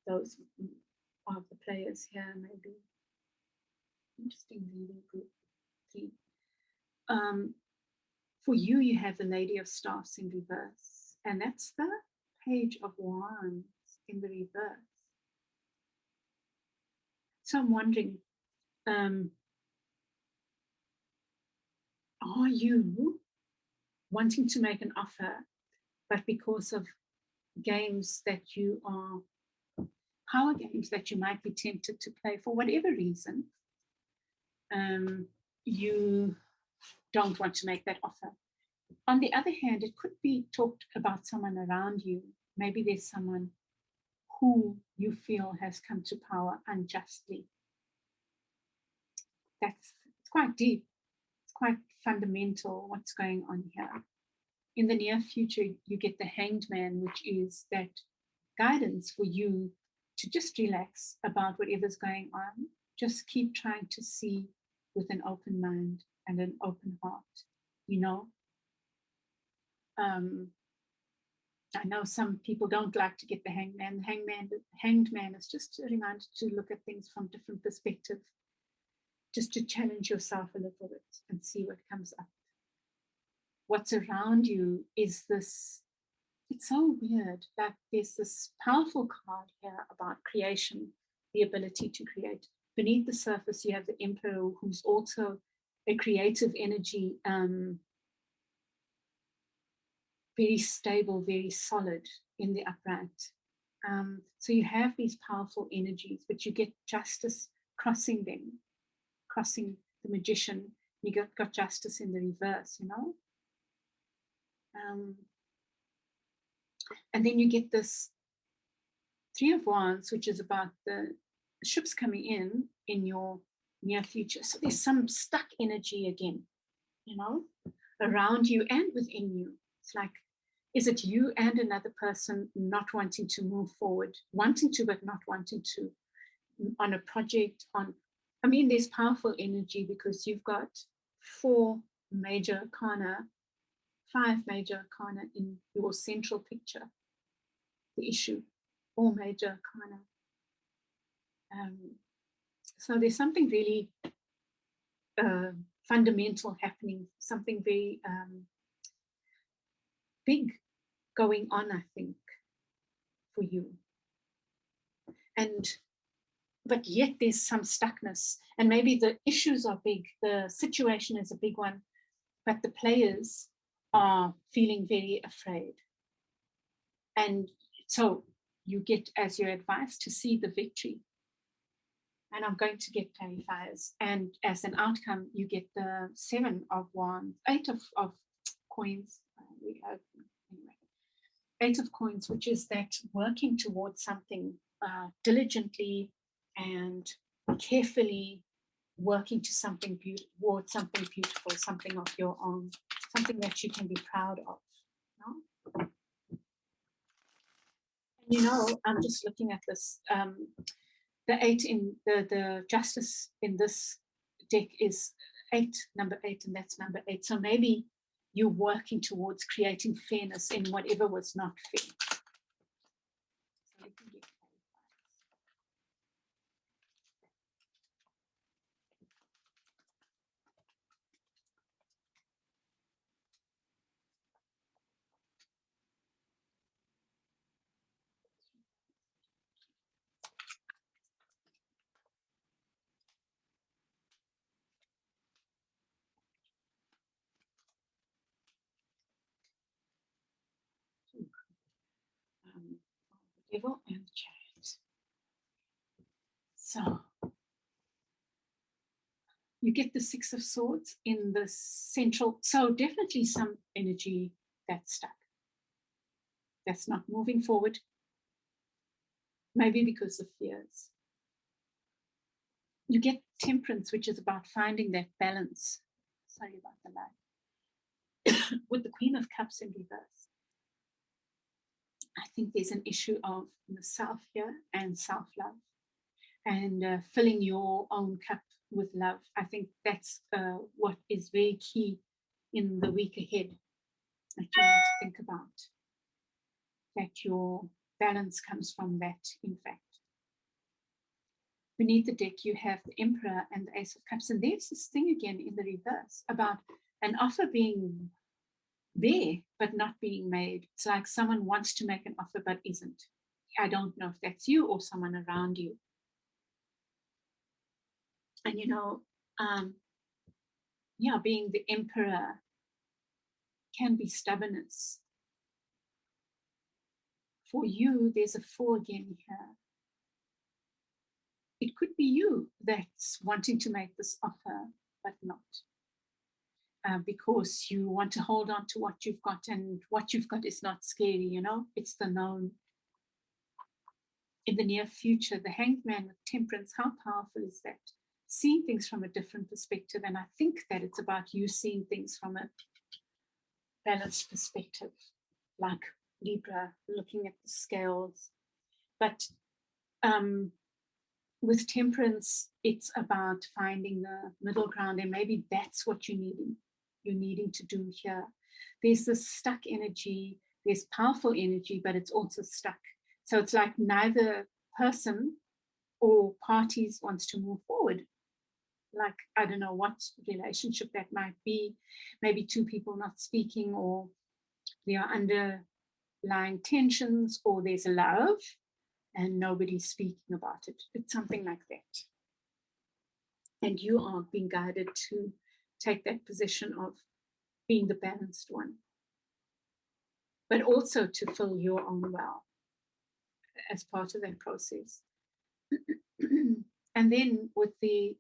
Those are the players here, maybe. Interesting reading group 3. For you, you have the Lady of Staffs in reverse, and that's the Page of Wands in the reverse. So I'm wondering, are you wanting to make an offer, but because of games that you are, power games that you might be tempted to play for whatever reason, you don't want to make that offer. On the other hand, it could be talked about someone around you. Maybe there's someone who you feel has come to power unjustly. It's quite deep. It's quite fundamental what's going on here. In the near future, you get the Hanged Man, which is that guidance for you to just relax about whatever's going on. Just keep trying to see with an open mind and an open heart, you know. I know some people don't like to get the hangman. The hanged man is just a reminder to look at things from different perspectives, just to challenge yourself a little bit and see what comes up. What's around you is this, it's so weird that there's this powerful card here about creation, the ability to create. Beneath the surface, you have the Emperor, who's also a creative energy, very stable, very solid in the upright. So you have these powerful energies, but you get Justice crossing them, crossing the Magician. You got Justice in the reverse, you know. And then you get this Three of Wands, which is about the ships coming in your near future. So there's some stuck energy again, you know, around you and within you. It's like, is it you and another person not wanting to move forward, wanting to, but not wanting to, on a project, on, I mean, there's powerful energy because you've got 5 major arcana in your central picture, the issue, 4 major arcana. So there's something really fundamental happening, something very big going on, I think, for you. But yet there's some stuckness, and maybe the issues are big, the situation is a big one, but the players are feeling very afraid. And so you get as your advice to see the victory. And I'm going to get clarifiers. And as an outcome, you get the 7 of Wands, 8 of coins. Anyway, 8 of coins, which is that working towards something diligently and carefully, working to something towards something beautiful, something of your own, something that you can be proud of. No? You know, I'm just looking at this. The 8 in the Justice in this deck is 8, number 8, and that's number 8. So maybe you're working towards creating fairness in whatever was not fair. So you can get the Devil and the Chariot. So you get the 6 of Swords in the central, so definitely some energy that's stuck, that's not moving forward, maybe because of fears. You get Temperance, which is about finding that balance. Sorry about the light. With the Queen of Cups in reverse. I think there's an issue of the self here and self-love, and filling your own cup with love. I think that's what is very key in the week ahead that you need to think about, that your balance comes from that, in fact. Beneath the deck, you have the Emperor and the Ace of Cups, and there's this thing again in the reverse about an offer being there but not being made. It's like someone wants to make an offer but isn't. I don't know if that's you or someone around you. And you know, being the Emperor can be stubbornness, for you, there's a 4 again here. It could be you that's wanting to make this offer, but not. Because you want to hold on to what you've got, and what you've got is not scary, you know, it's the known. In the near future, the Hanged Man with Temperance, how powerful is that? Seeing things from a different perspective, and I think that it's about you seeing things from a balanced perspective, like Libra, looking at the scales. But with Temperance, it's about finding the middle ground, and maybe that's what you're needing to do here. There's this stuck energy, there's powerful energy, but it's also stuck. So it's like neither person or parties wants to move forward. Like, I don't know what relationship that might be. Maybe 2 people not speaking, or there are underlying tensions, or there's love and nobody's speaking about it. It's something like that. And you are being guided to take that position of being the balanced one, but also to fill your own well as part of that process. And then with the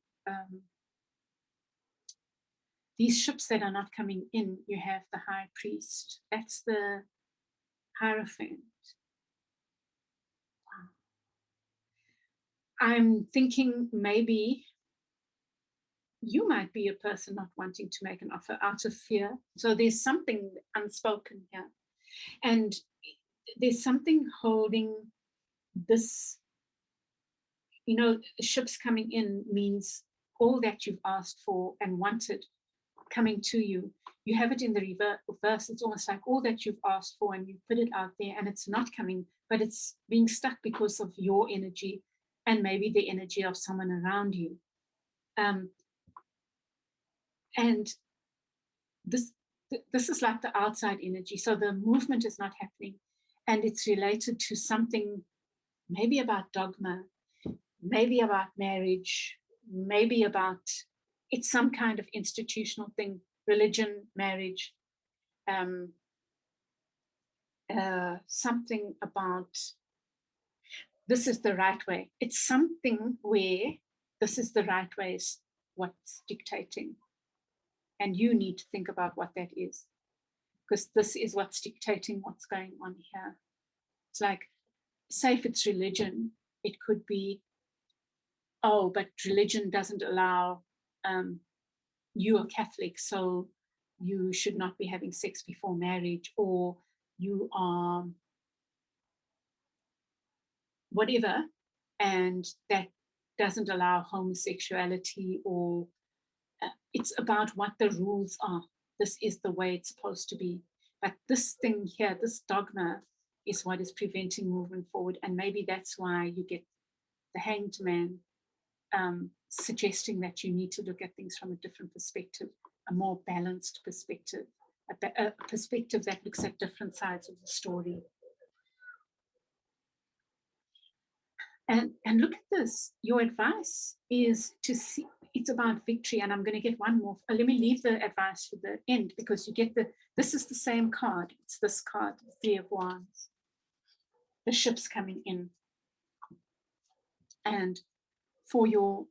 these ships that are not coming in, you have the High Priest. That's the Hierophant. Wow. I'm thinking maybe you might be a person not wanting to make an offer out of fear. So there's something unspoken here. And there's something holding this, you know, ships coming in means all that you've asked for and wanted coming to you. You have it in the reverse. It's almost like all that you've asked for and you put it out there and it's not coming, but it's being stuck because of your energy and maybe the energy of someone around you. And this is like the outside energy. So the movement is not happening, and it's related to something maybe about dogma, maybe about marriage, maybe about, it's some kind of institutional thing, religion, marriage, something about this is the right way. It's something where this is the right way is what's dictating. And you need to think about what that is, because this is what's dictating what's going on here. It's like, say if it's religion, it could be, oh, but religion doesn't allow, you are Catholic, so you should not be having sex before marriage, or you are whatever, and that doesn't allow homosexuality, or it's about what the rules are. This is the way it's supposed to be. But this thing here, this dogma, is what is preventing movement forward. And maybe that's why you get the Hanged Man suggesting that you need to look at things from a different perspective, a more balanced perspective, a perspective that looks at different sides of the story. And look at this. Your advice is to see, it's about victory. And I'm going to get one more. Let me leave the advice for the end, because you get this is the same card. It's this card, the 3 of Wands. The ship's coming in. And for your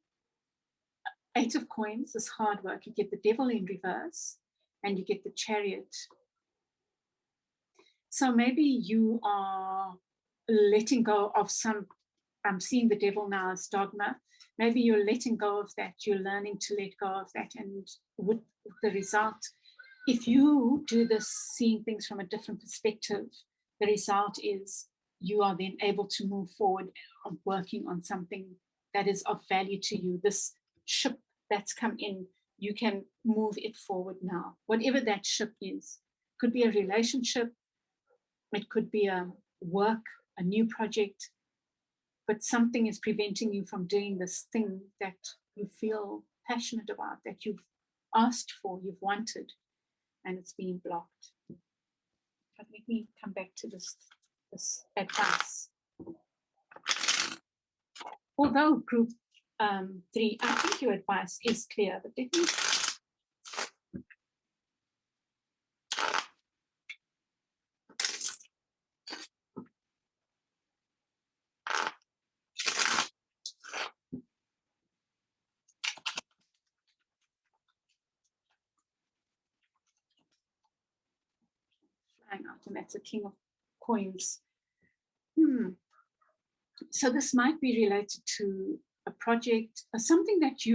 8 of Coins, this hard work, you get the Devil in reverse and you get the Chariot. So maybe you are letting go of some, I'm seeing the Devil now as dogma. Maybe you're letting go of that. You're learning to let go of that. And with the result, if you do this, seeing things from a different perspective, the result is you are then able to move forward on working on something that is of value to you. This ship that's come in, you can move it forward now. Whatever that ship is, could be a relationship, it could be a work, a new project, but something is preventing you from doing this thing that you feel passionate about, that you've asked for, you've wanted, and it's being blocked. But let me come back to this advice. Although group 3, I think your advice is clear, but let me. came out, and that's a King of Coins. So this might be related to a project, or something that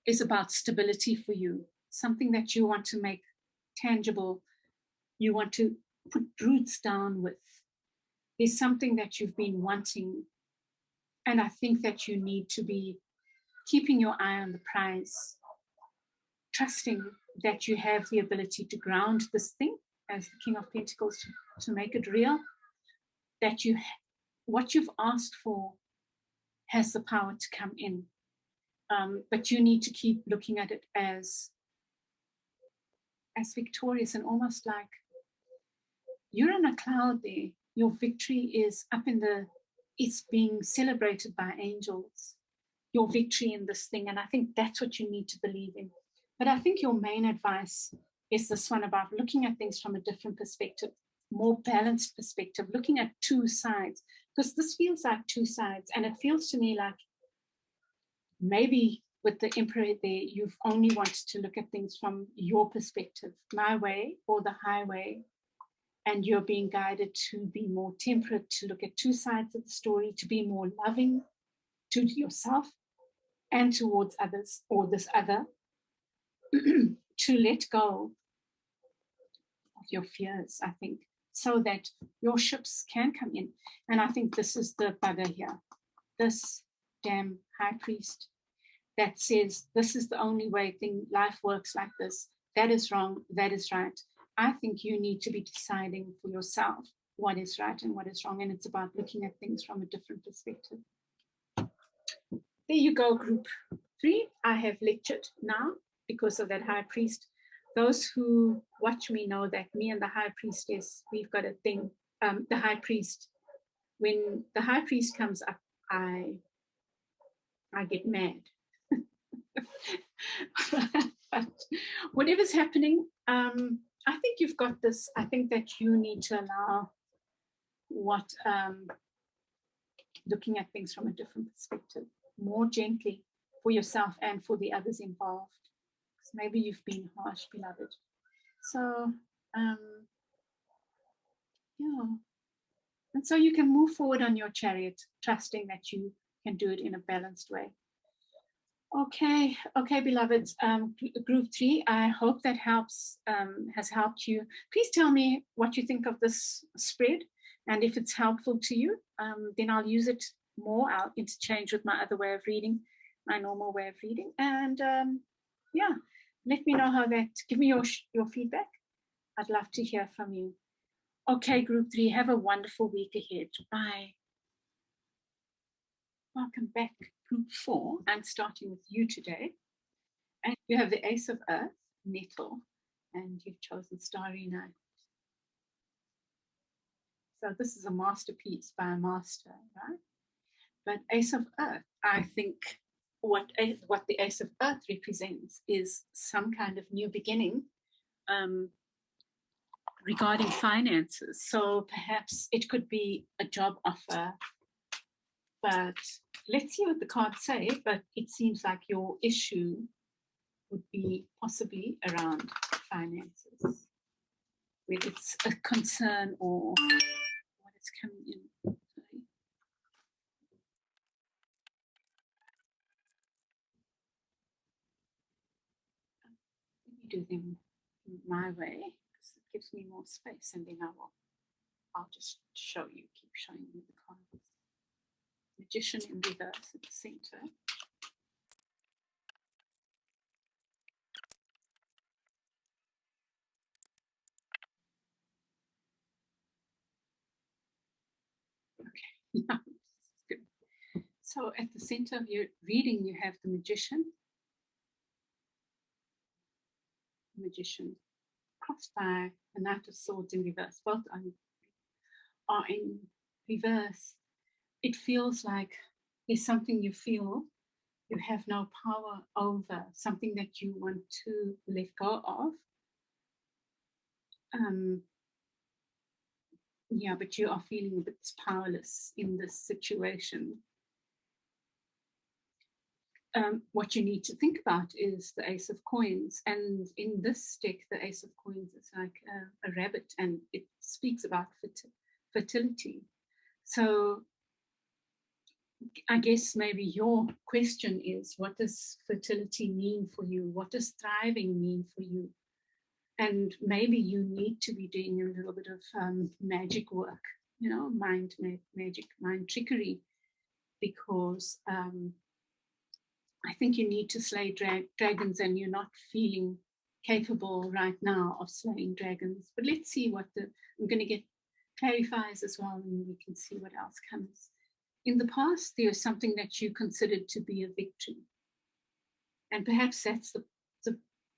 is about stability for you, something that you want to make tangible, you want to put roots down with. There's something that you've been wanting, and I think that you need to be keeping your eye on the prize, trusting that you have the ability to ground this thing as the King of Pentacles, to make it real, that what you've asked for has the power to come in. But you need to keep looking at it as victorious, and almost like you're in a cloud there. Your victory is up it's being celebrated by angels, your victory in this thing. And I think that's what you need to believe in. But I think your main advice is this one about looking at things from a different perspective, more balanced perspective, looking at two sides, because this feels like two sides. And it feels to me like maybe with the Emperor there, you've only wanted to look at things from your perspective, my way or the highway, and you're being guided to be more temperate, to look at two sides of the story, to be more loving to yourself and towards others, or this other, to let go of your fears, I think, so that your ships can come in. And I think this is the bugger here, this damn high priest that says this is the only way life works like this. That is wrong, that is right. I think you need to be deciding for yourself what is right and what is wrong, and it's about looking at things from a different perspective. There you go, group 3. I have lectured now because of that high priest. Those who watch me know that me and the high priestess, we've got a thing. The high priest, when the high priest comes up, I get mad. But whatever's happening, I think you've got this. I think that you need to allow looking at things from a different perspective, more gently for yourself and for the others involved. Because maybe you've been harsh, beloved. So, yeah. And so you can move forward on your chariot, trusting that you can do it in a balanced way. Okay, beloveds, group 3, I hope that has helped you. Please tell me what you think of this spread, and if it's helpful to you, then I'll use it more. I'll interchange with my other way of reading, my normal way of reading, and yeah, let me know how give me your feedback. I'd love to hear from you. Okay, group 3, have a wonderful week ahead. Bye. Welcome back, group 4. I'm starting with you today. And you have the Ace of Earth, Nettle, and you've chosen Starry Night. So this is a masterpiece by a master, right? But Ace of Earth, I think what the Ace of Earth represents is some kind of new beginning regarding finances. So perhaps it could be a job offer, but let's see what the cards say. But it seems like your issue would be possibly around finances, whether it's a concern or what is coming in. Let me do them my way, because it gives me more space, and then I'll just show you, keep showing you the cards. Magician in reverse at the center. Okay, now this is good. So at the center of your reading, you have the Magician. Magician crossed by the Knight of Swords in reverse. Both are in reverse. It feels like there's something you feel you have no power over, something that you want to let go of. Yeah, but you are feeling a bit powerless in this situation. what you need to think about is the Ace of Coins. And in this deck, the Ace of Coins is like a rabbit, and it speaks about fertility. So I guess maybe your question is, what does fertility mean for you? What does thriving mean for you? And maybe you need to be doing a little bit of magic work, you know, magic, mind trickery, because I think you need to slay dragons, and you're not feeling capable right now of slaying dragons. But let's see what I'm going to get clarifies as well, and we can see what else comes. In the past, there was something that you considered to be a victory. And perhaps that's the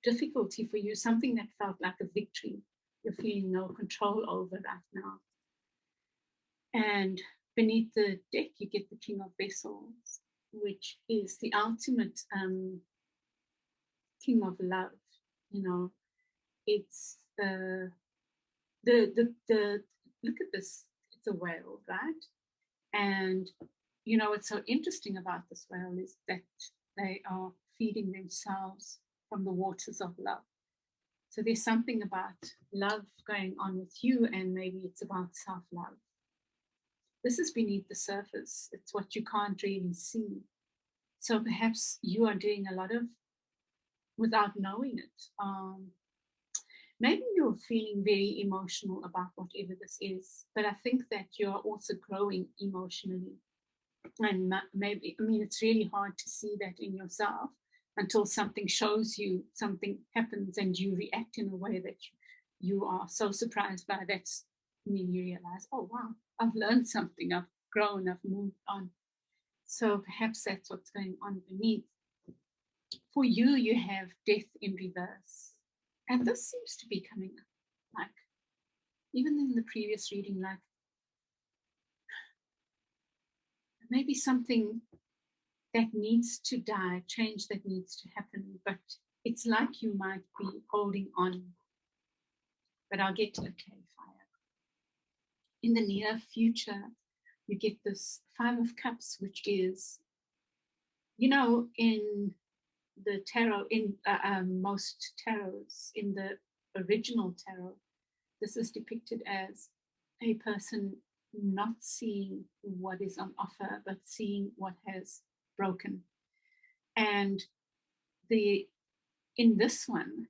difficulty for you, something that felt like a victory, you're feeling no control over right now. And beneath the deck, you get the King of Vessels, which is the ultimate king of love. You know, it's the look at this, it's a whale, right? And you know what's so interesting about this whale is that they are feeding themselves from the waters of love. So there's something about love going on with you, and maybe it's about self-love. This is beneath the surface. It's what you can't really see. So perhaps you are doing a lot of, without knowing it, maybe you're feeling very emotional about whatever this is, but I think that you're also growing emotionally. And maybe, I mean, it's really hard to see that in yourself until something shows you, something happens, and you react in a way that you are so surprised by that. I mean, you realize, oh, wow, I've learned something, I've grown, I've moved on. So perhaps that's what's going on beneath. For you, you have death in reverse. And this seems to be coming up, like, even in the previous reading, like, maybe something that needs to die, change that needs to happen, but it's like you might be holding on. But I'll get to the clarifier. In the near future, you get this Five of Cups, which is, you know, in the tarot, in most tarots, in the original tarot, this is depicted as a person not seeing what is on offer, but seeing what has broken. And in this one,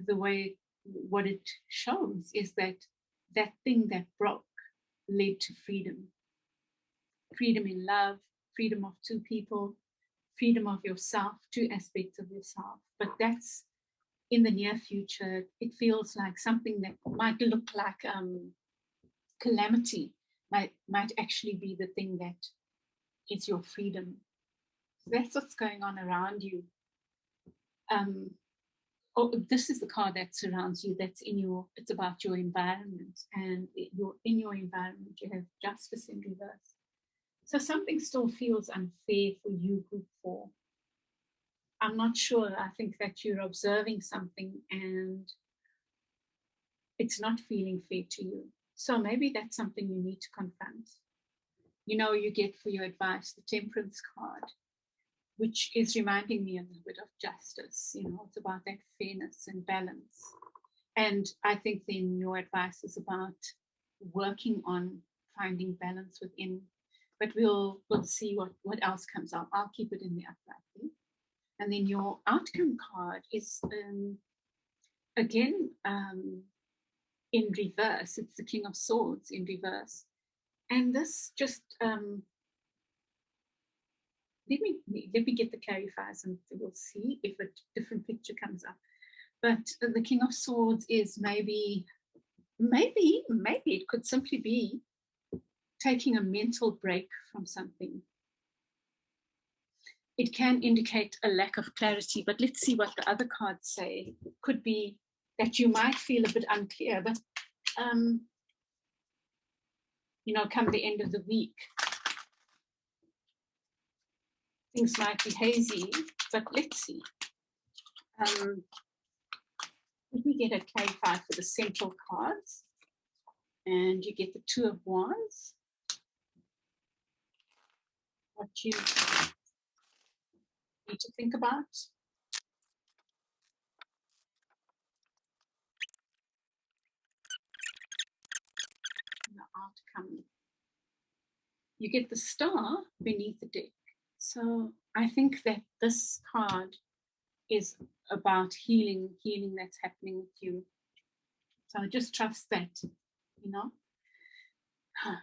the way what it shows is that that thing that broke led to freedom. Freedom in love, freedom of two people, freedom of yourself, two aspects of yourself. But that's in the near future. It feels like something that might look like calamity might actually be the thing that is your freedom. So that's what's going on around you. This is the card that surrounds you. That's it's about your environment, and in your environment you have justice in reverse. So something still feels unfair for you, group 4. I'm not sure. I think that you're observing something and it's not feeling fair to you. So maybe that's something you need to confront. You know, you get for your advice the Temperance card, which is reminding me a little bit of justice. You know, it's about that fairness and balance. And I think then your advice is about working on finding balance within. But we'll see what else comes out. I'll keep it in the upright. And then your outcome card is, again, in reverse. It's the King of Swords in reverse. And this just, let me get the clarifiers and we'll see if a different picture comes up. But the King of Swords is maybe it could simply be taking a mental break from something. It can indicate a lack of clarity, but let's see what the other cards say. It could be that you might feel a bit unclear, but you know, come the end of the week, things might be hazy, but let's see. Let me get a clarifier for the central cards. And you get the Two of Wands. need to think about? The outcome. You get the star beneath the deck. So I think that this card is about healing that's happening with you. So just trust that, you know.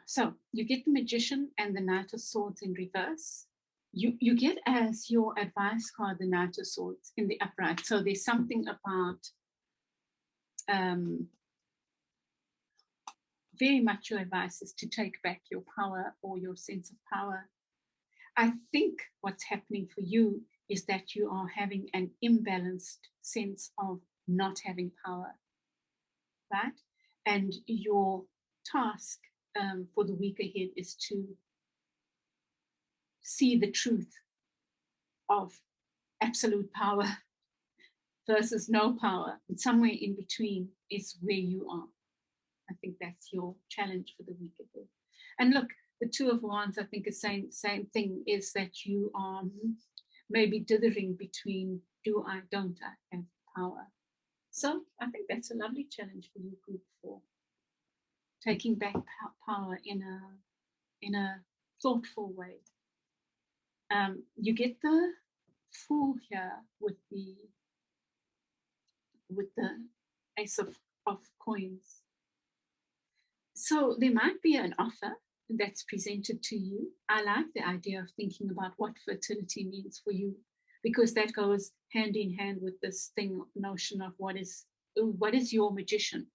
So you get the Magician and the Knight of Swords in reverse. You get as your advice card the Knight of Swords in the upright. So there's something about very much your advice is to take back your power or your sense of power. I think what's happening for you is that you are having an imbalanced sense of not having power, right? And your task for the week ahead is to see the truth of absolute power versus no power. And somewhere in between is where you are. I think that's your challenge for the week ahead. And look, the Two of Wands, I think, is saying the same thing, is that you are maybe dithering between do I, don't I have power. So I think that's a lovely challenge for you, Group 4. Taking back power in a thoughtful way. You get the Fool here with the Ace of Coins. So there might be an offer that's presented to you. I like the idea of thinking about what fertility means for you, because that goes hand in hand with this notion of what is your magician?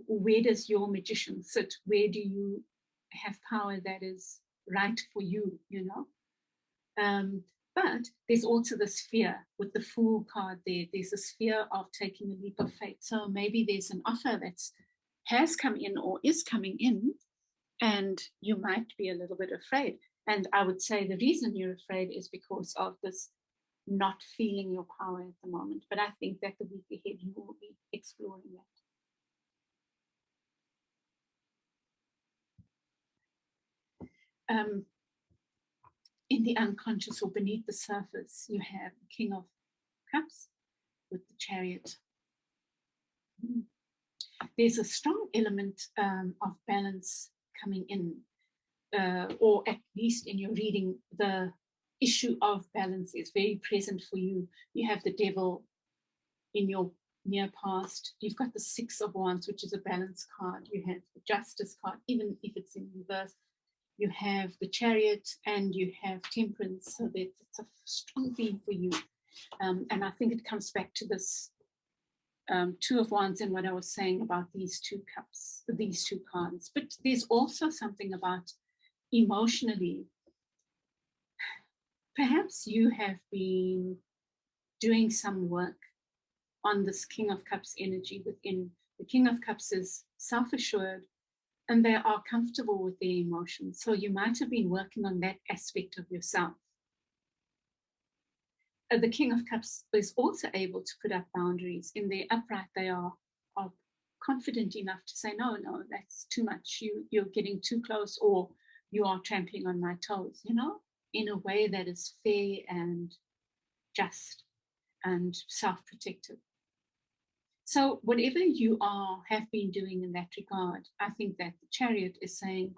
Where does your magician sit? Where do you have power that is right for you, you know? But there's also this fear with the Fool card there. There's this fear of taking a leap of faith. So maybe there's an offer that has come in or is coming in, and you might be a little bit afraid. And I would say the reason you're afraid is because of this not feeling your power at the moment. But I think that the week ahead you will be exploring that. In the unconscious or beneath the surface, you have the King of Cups with the Chariot. There's a strong element of balance coming in, or at least in your reading, the issue of balance is very present for you. You have the Devil in your near past. You've got the Six of Wands, which is a balance card. You have the Justice card, even if it's in reverse. You have the Chariot and you have Temperance. So that it's a strong theme for you. And I think it comes back to this Two of Wands and what I was saying about these two cups, these two cards. But there's also something about emotionally. Perhaps you have been doing some work on this King of Cups energy within. The King of Cups is self-assured and they are comfortable with their emotions. So you might have been working on that aspect of yourself. The King of Cups is also able to put up boundaries. In their upright, they are confident enough to say, no, that's too much. You're getting too close, or you are trampling on my toes, you know, in a way that is fair and just and self-protective. So whatever you have been doing in that regard, I think that the Chariot is saying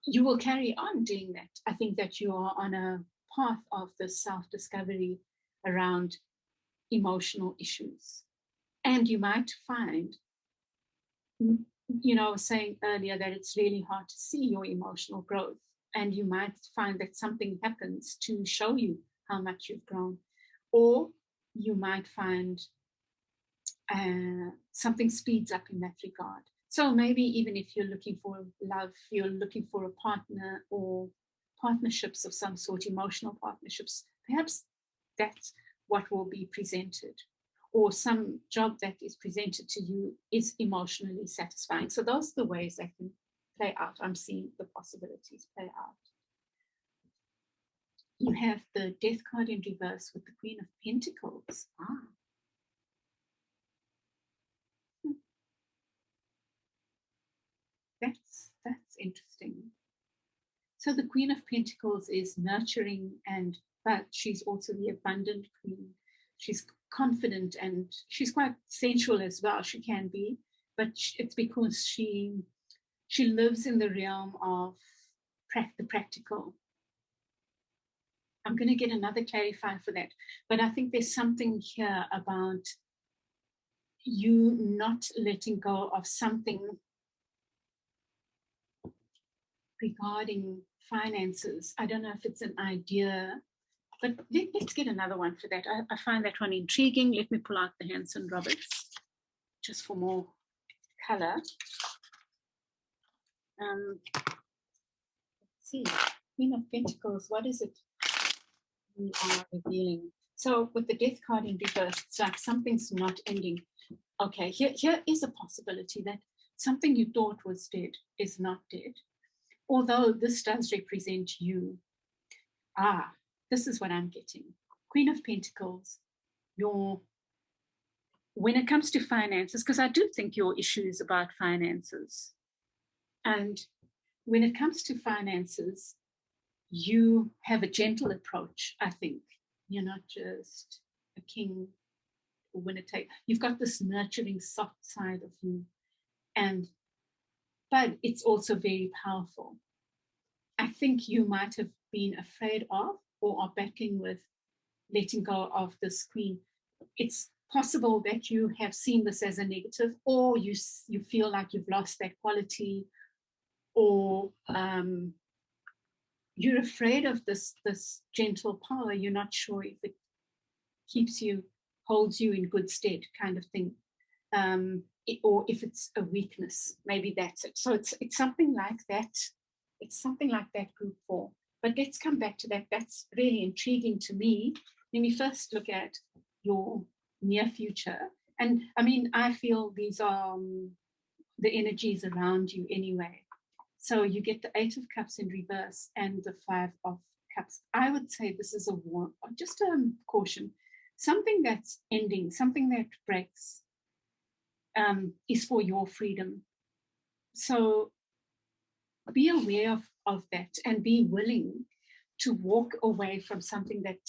you will carry on doing that. I think that you are on a path of the self-discovery around emotional issues. And you might find, you know, I was saying earlier that it's really hard to see your emotional growth. And you might find that something happens to show you how much you've grown. Or you might find something speeds up in that regard. So maybe even if you're looking for love, you're looking for a partner or partnerships of some sort, emotional partnerships, perhaps that's what will be presented. Or some job that is presented to you is emotionally satisfying. So those are the ways that can play out. I'm seeing the possibilities play out. You have the Death card in reverse with the Queen of Pentacles. That's interesting. So the Queen of Pentacles is nurturing and but she's also the abundant queen. She's confident and she's quite sensual as well. She can be, but it's because she lives in the realm of the practical. I'm going to get another clarifier for that, but I think there's something here about you not letting go of something regarding finances. I don't know if it's an idea, but let's get another one for that. I find that one intriguing. Let me pull out the Hanson Roberts just for more color. Let's see, Queen of Pentacles, what is it we are revealing? So with the Death card in reverse, it's like something's not ending. Okay, here is a possibility that something you thought was dead is not dead. Although this does represent you. This is what I'm getting. Queen of Pentacles, when it comes to finances, because I do think your issue is about finances. And when it comes to finances, you have a gentle approach, I think. You're not just a king or winner take. You've got this nurturing, soft side of you. But it's also very powerful. I think you might have been afraid of or are battling with letting go of this queen. It's possible that you have seen this as a negative, or you feel like you've lost that quality, or you're afraid of this gentle power. You're not sure if it holds you in good stead, kind of thing. Or if it's a weakness, maybe that's it. So it's something like that. It's something like that, group 4. But let's come back to that. That's really intriguing to me. Let me first look at your near future. And I mean, I feel these are the energies around you anyway. So you get the 8 of Cups in reverse and the 5 of Cups. I would say this is a war, just a caution. Something that's ending, something that breaks, is for your freedom. So be aware of that and be willing to walk away from something that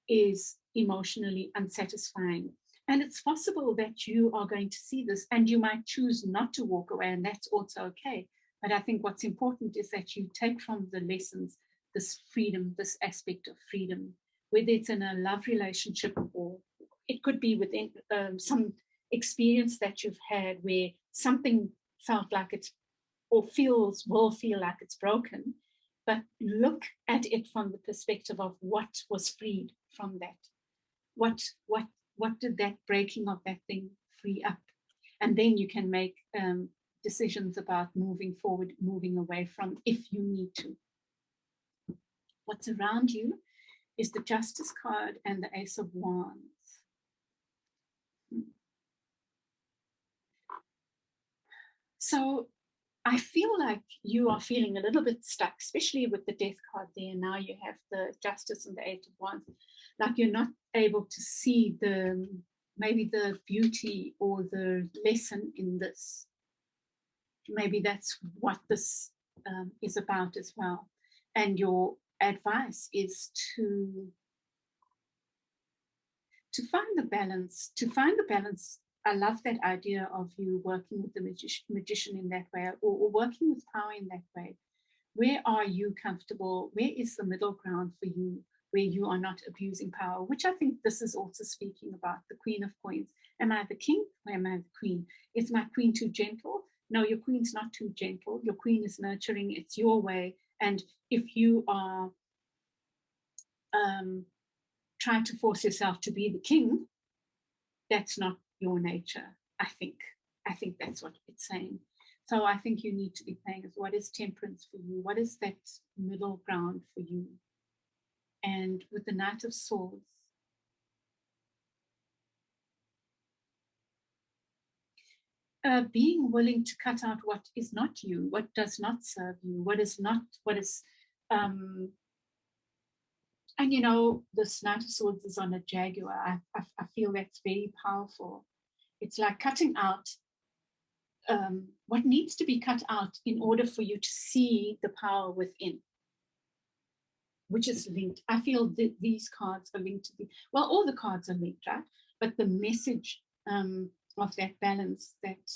is emotionally unsatisfying. And it's possible that you are going to see this and you might choose not to walk away, and that's also okay. But I think what's important is that you take from the lessons this freedom, this aspect of freedom, whether it's in a love relationship or it could be within some experience that you've had where something felt like it's or will feel like it's broken, but look at it from the perspective of what was freed from that. What did that breaking of that thing free up? And then you can make decisions about moving forward, moving away from, if you need to. What's around you is the Justice card and the Ace of Wands. So I feel like you are feeling a little bit stuck, especially with the Death card there. Now you have the Justice and the 8 of Wands. Like you're not able to see maybe the beauty or the lesson in this. Maybe that's what this is about as well. And your advice is to find the balance. I love that idea of you working with the magician in that way, or working with power in that way. Where are you comfortable? Where is the middle ground for you, where you are not abusing power? Which I think this is also speaking about the Queen of Coins. Am I the king or am I the queen? Is my queen too gentle? No, your queen's not too gentle. Your queen is nurturing. It's your way. And if you are trying to force yourself to be the king, that's not your nature, I think. I think that's what it's saying. So I think you need to be playing as what is temperance for you? What is that middle ground for you? And with the Knight of Swords, being willing to cut out what is not you, what does not serve you, and you know, this Knight of Swords is on a jaguar. I feel that's very powerful. It's like cutting out what needs to be cut out in order for you to see the power within. which is linked. I feel that these cards are linked to well, all the cards are linked, right? But the message of that balance that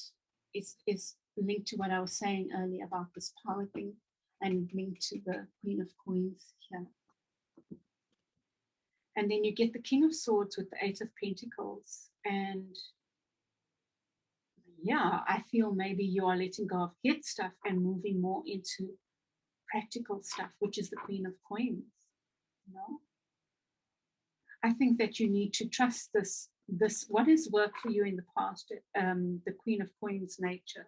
is linked to what I was saying earlier about this power thing, and linked to the Queen of Coins here. And then you get the King of Swords with the Eight of Pentacles. And yeah, I feel maybe you are letting go of head stuff and moving more into practical stuff, which is the Queen of Coins. You know, I think that you need to trust this what has worked for you in the past, the Queen of Coins nature.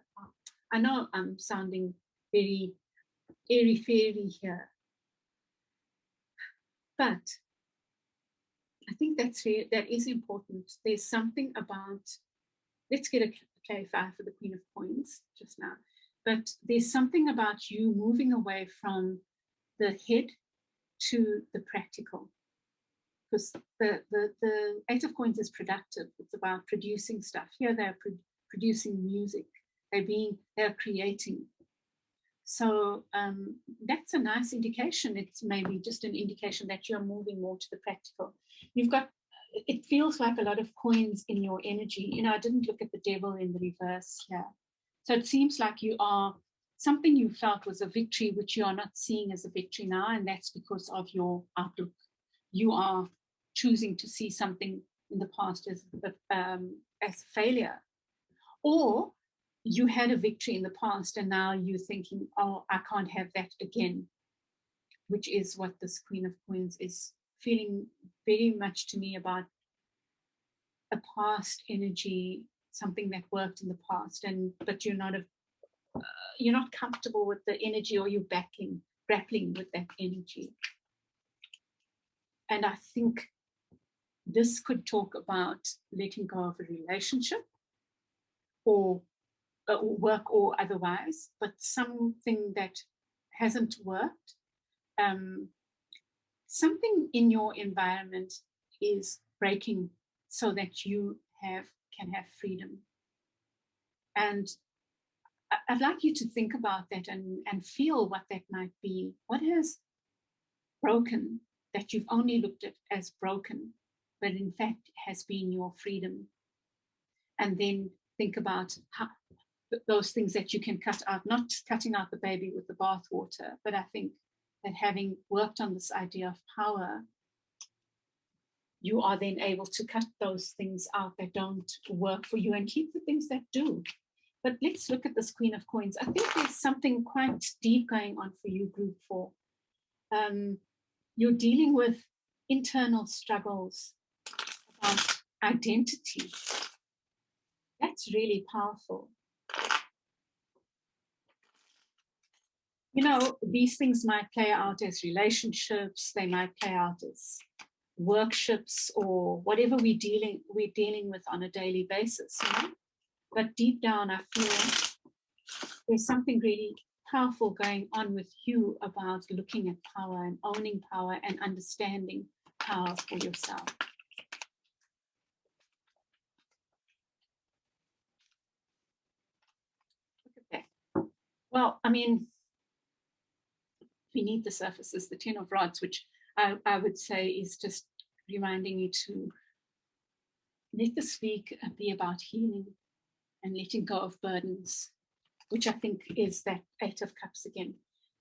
I know I'm sounding very airy fairy here, but I think that is important. There's something about, let's get a clarifier for the Queen of Coins just now, but there's something about you moving away from the head to the practical. Because the Eight of Coins is productive. It's about producing stuff. Here they're producing music. They're creating. So that's a nice indication. It's maybe just an indication that you're moving more to the practical. You've got, it feels like a lot of coins in your energy. You know, I didn't look at the devil in the reverse here. So it seems like you are, something you felt was a victory, which you are not seeing as a victory now. And that's because of your outlook. You are choosing to see something in the past as failure, or you had a victory in the past and now you're thinking, oh, I can't have that again, which is what this Queen of Coins is feeling very much to me about, a past energy, something that worked in the past, but you're not comfortable with the energy, or you're grappling with that energy. And I think this could talk about letting go of a relationship, or work or otherwise, but something that hasn't worked. Something in your environment is breaking so that you can have freedom. And I'd like you to think about that and feel what that might be. What has broken that you've only looked at as broken, but in fact has been your freedom? And then think about those things that you can cut out, not cutting out the baby with the bathwater, but I think that having worked on this idea of power, you are then able to cut those things out that don't work for you and keep the things that do. But let's look at this Queen of Coins. I think there's something quite deep going on for you, Group 4. You're dealing with internal struggles about identity. That's really powerful. You know, these things might play out as relationships, they might play out as workshops, or whatever we're dealing with on a daily basis, you know? But deep down, I feel there's something really powerful going on with you about looking at power and owning power and understanding power for yourself. Look at that. Well, I mean, beneath the surface is the Ten of Rods, which I would say is just reminding you to let this week be about healing and letting go of burdens, which I think is that Eight of Cups again.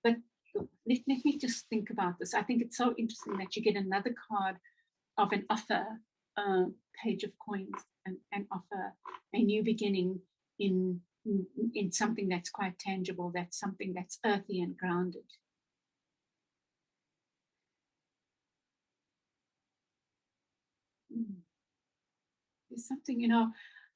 But let me just think about this. I think it's so interesting that you get another card of an offer, Page of Coins, and offer a new beginning in something that's quite tangible, that's something that's earthy and grounded. There's something, you know,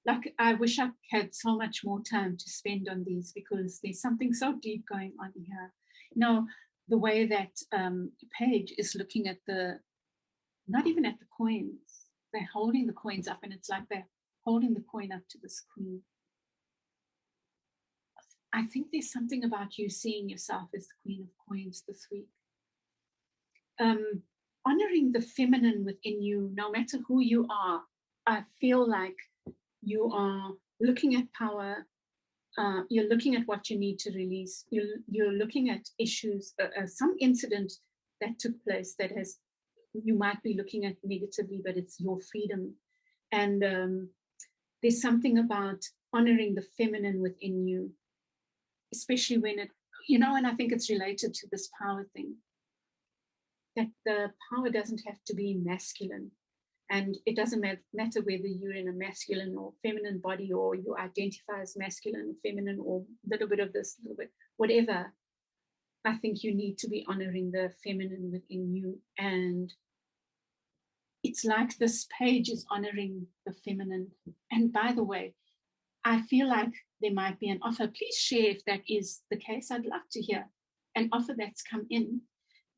like I wish I had so much more time to spend on these, because there's something so deep going on here. You know, the way that Page is looking at not even at the coins, they're holding the coins up, and it's like they're holding the coin up to this queen. I think there's something about you seeing yourself as the Queen of Coins this week. Honoring the feminine within you, no matter who you are. I feel like you are looking at power, you're looking at what you need to release, you're looking at issues, some incident that took place that has, you might be looking at negatively, but it's your freedom. And there's something about honoring the feminine within you, especially when it, and I think it's related to this power thing, that the power doesn't have to be masculine. And it doesn't matter whether you're in a masculine or feminine body, or you identify as masculine or feminine, or a little bit of this, a little bit, whatever. I think you need to be honoring the feminine within you. And it's like this page is honoring the feminine. And by the way, I feel like there might be an offer. Please share if that is the case. I'd love to hear an offer that's come in.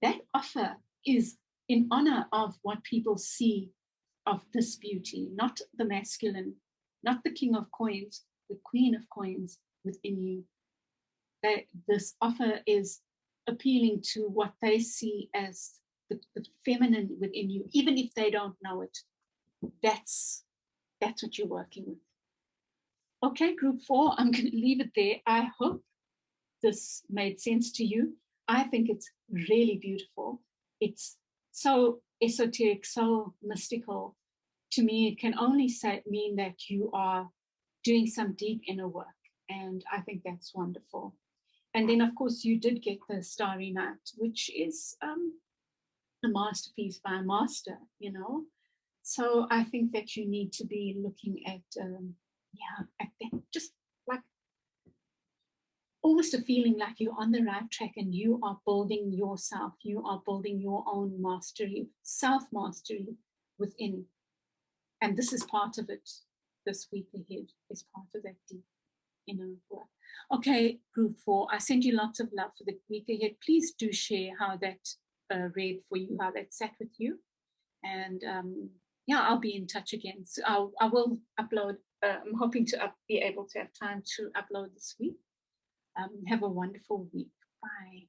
That offer is in honor of what people see of this beauty, not the masculine, not the king of coins, the queen of coins within you. That this offer is appealing to what they see as the feminine within you, even if they don't know it. That's what you're working with. Okay, group 4, I'm going to leave it there. I hope this made sense to you. I think it's really beautiful. It's so esoteric, so mystical. To me, it can only mean that you are doing some deep inner work. And I think that's wonderful. And then, of course, you did get the Starry Night, which is a masterpiece by a master, So I think that you need to be looking at, at that, just like almost a feeling like you're on the right track and you are building yourself. You are building your own mastery, self-mastery within. And this is part of it. This week ahead is part of that deep inner work. Okay, group 4, I send you lots of love for the week ahead. Please do share how that read for you, how that sat with you. And I'll be in touch again. So I will upload. I'm hoping to be able to have time to upload this week. Have a wonderful week. Bye.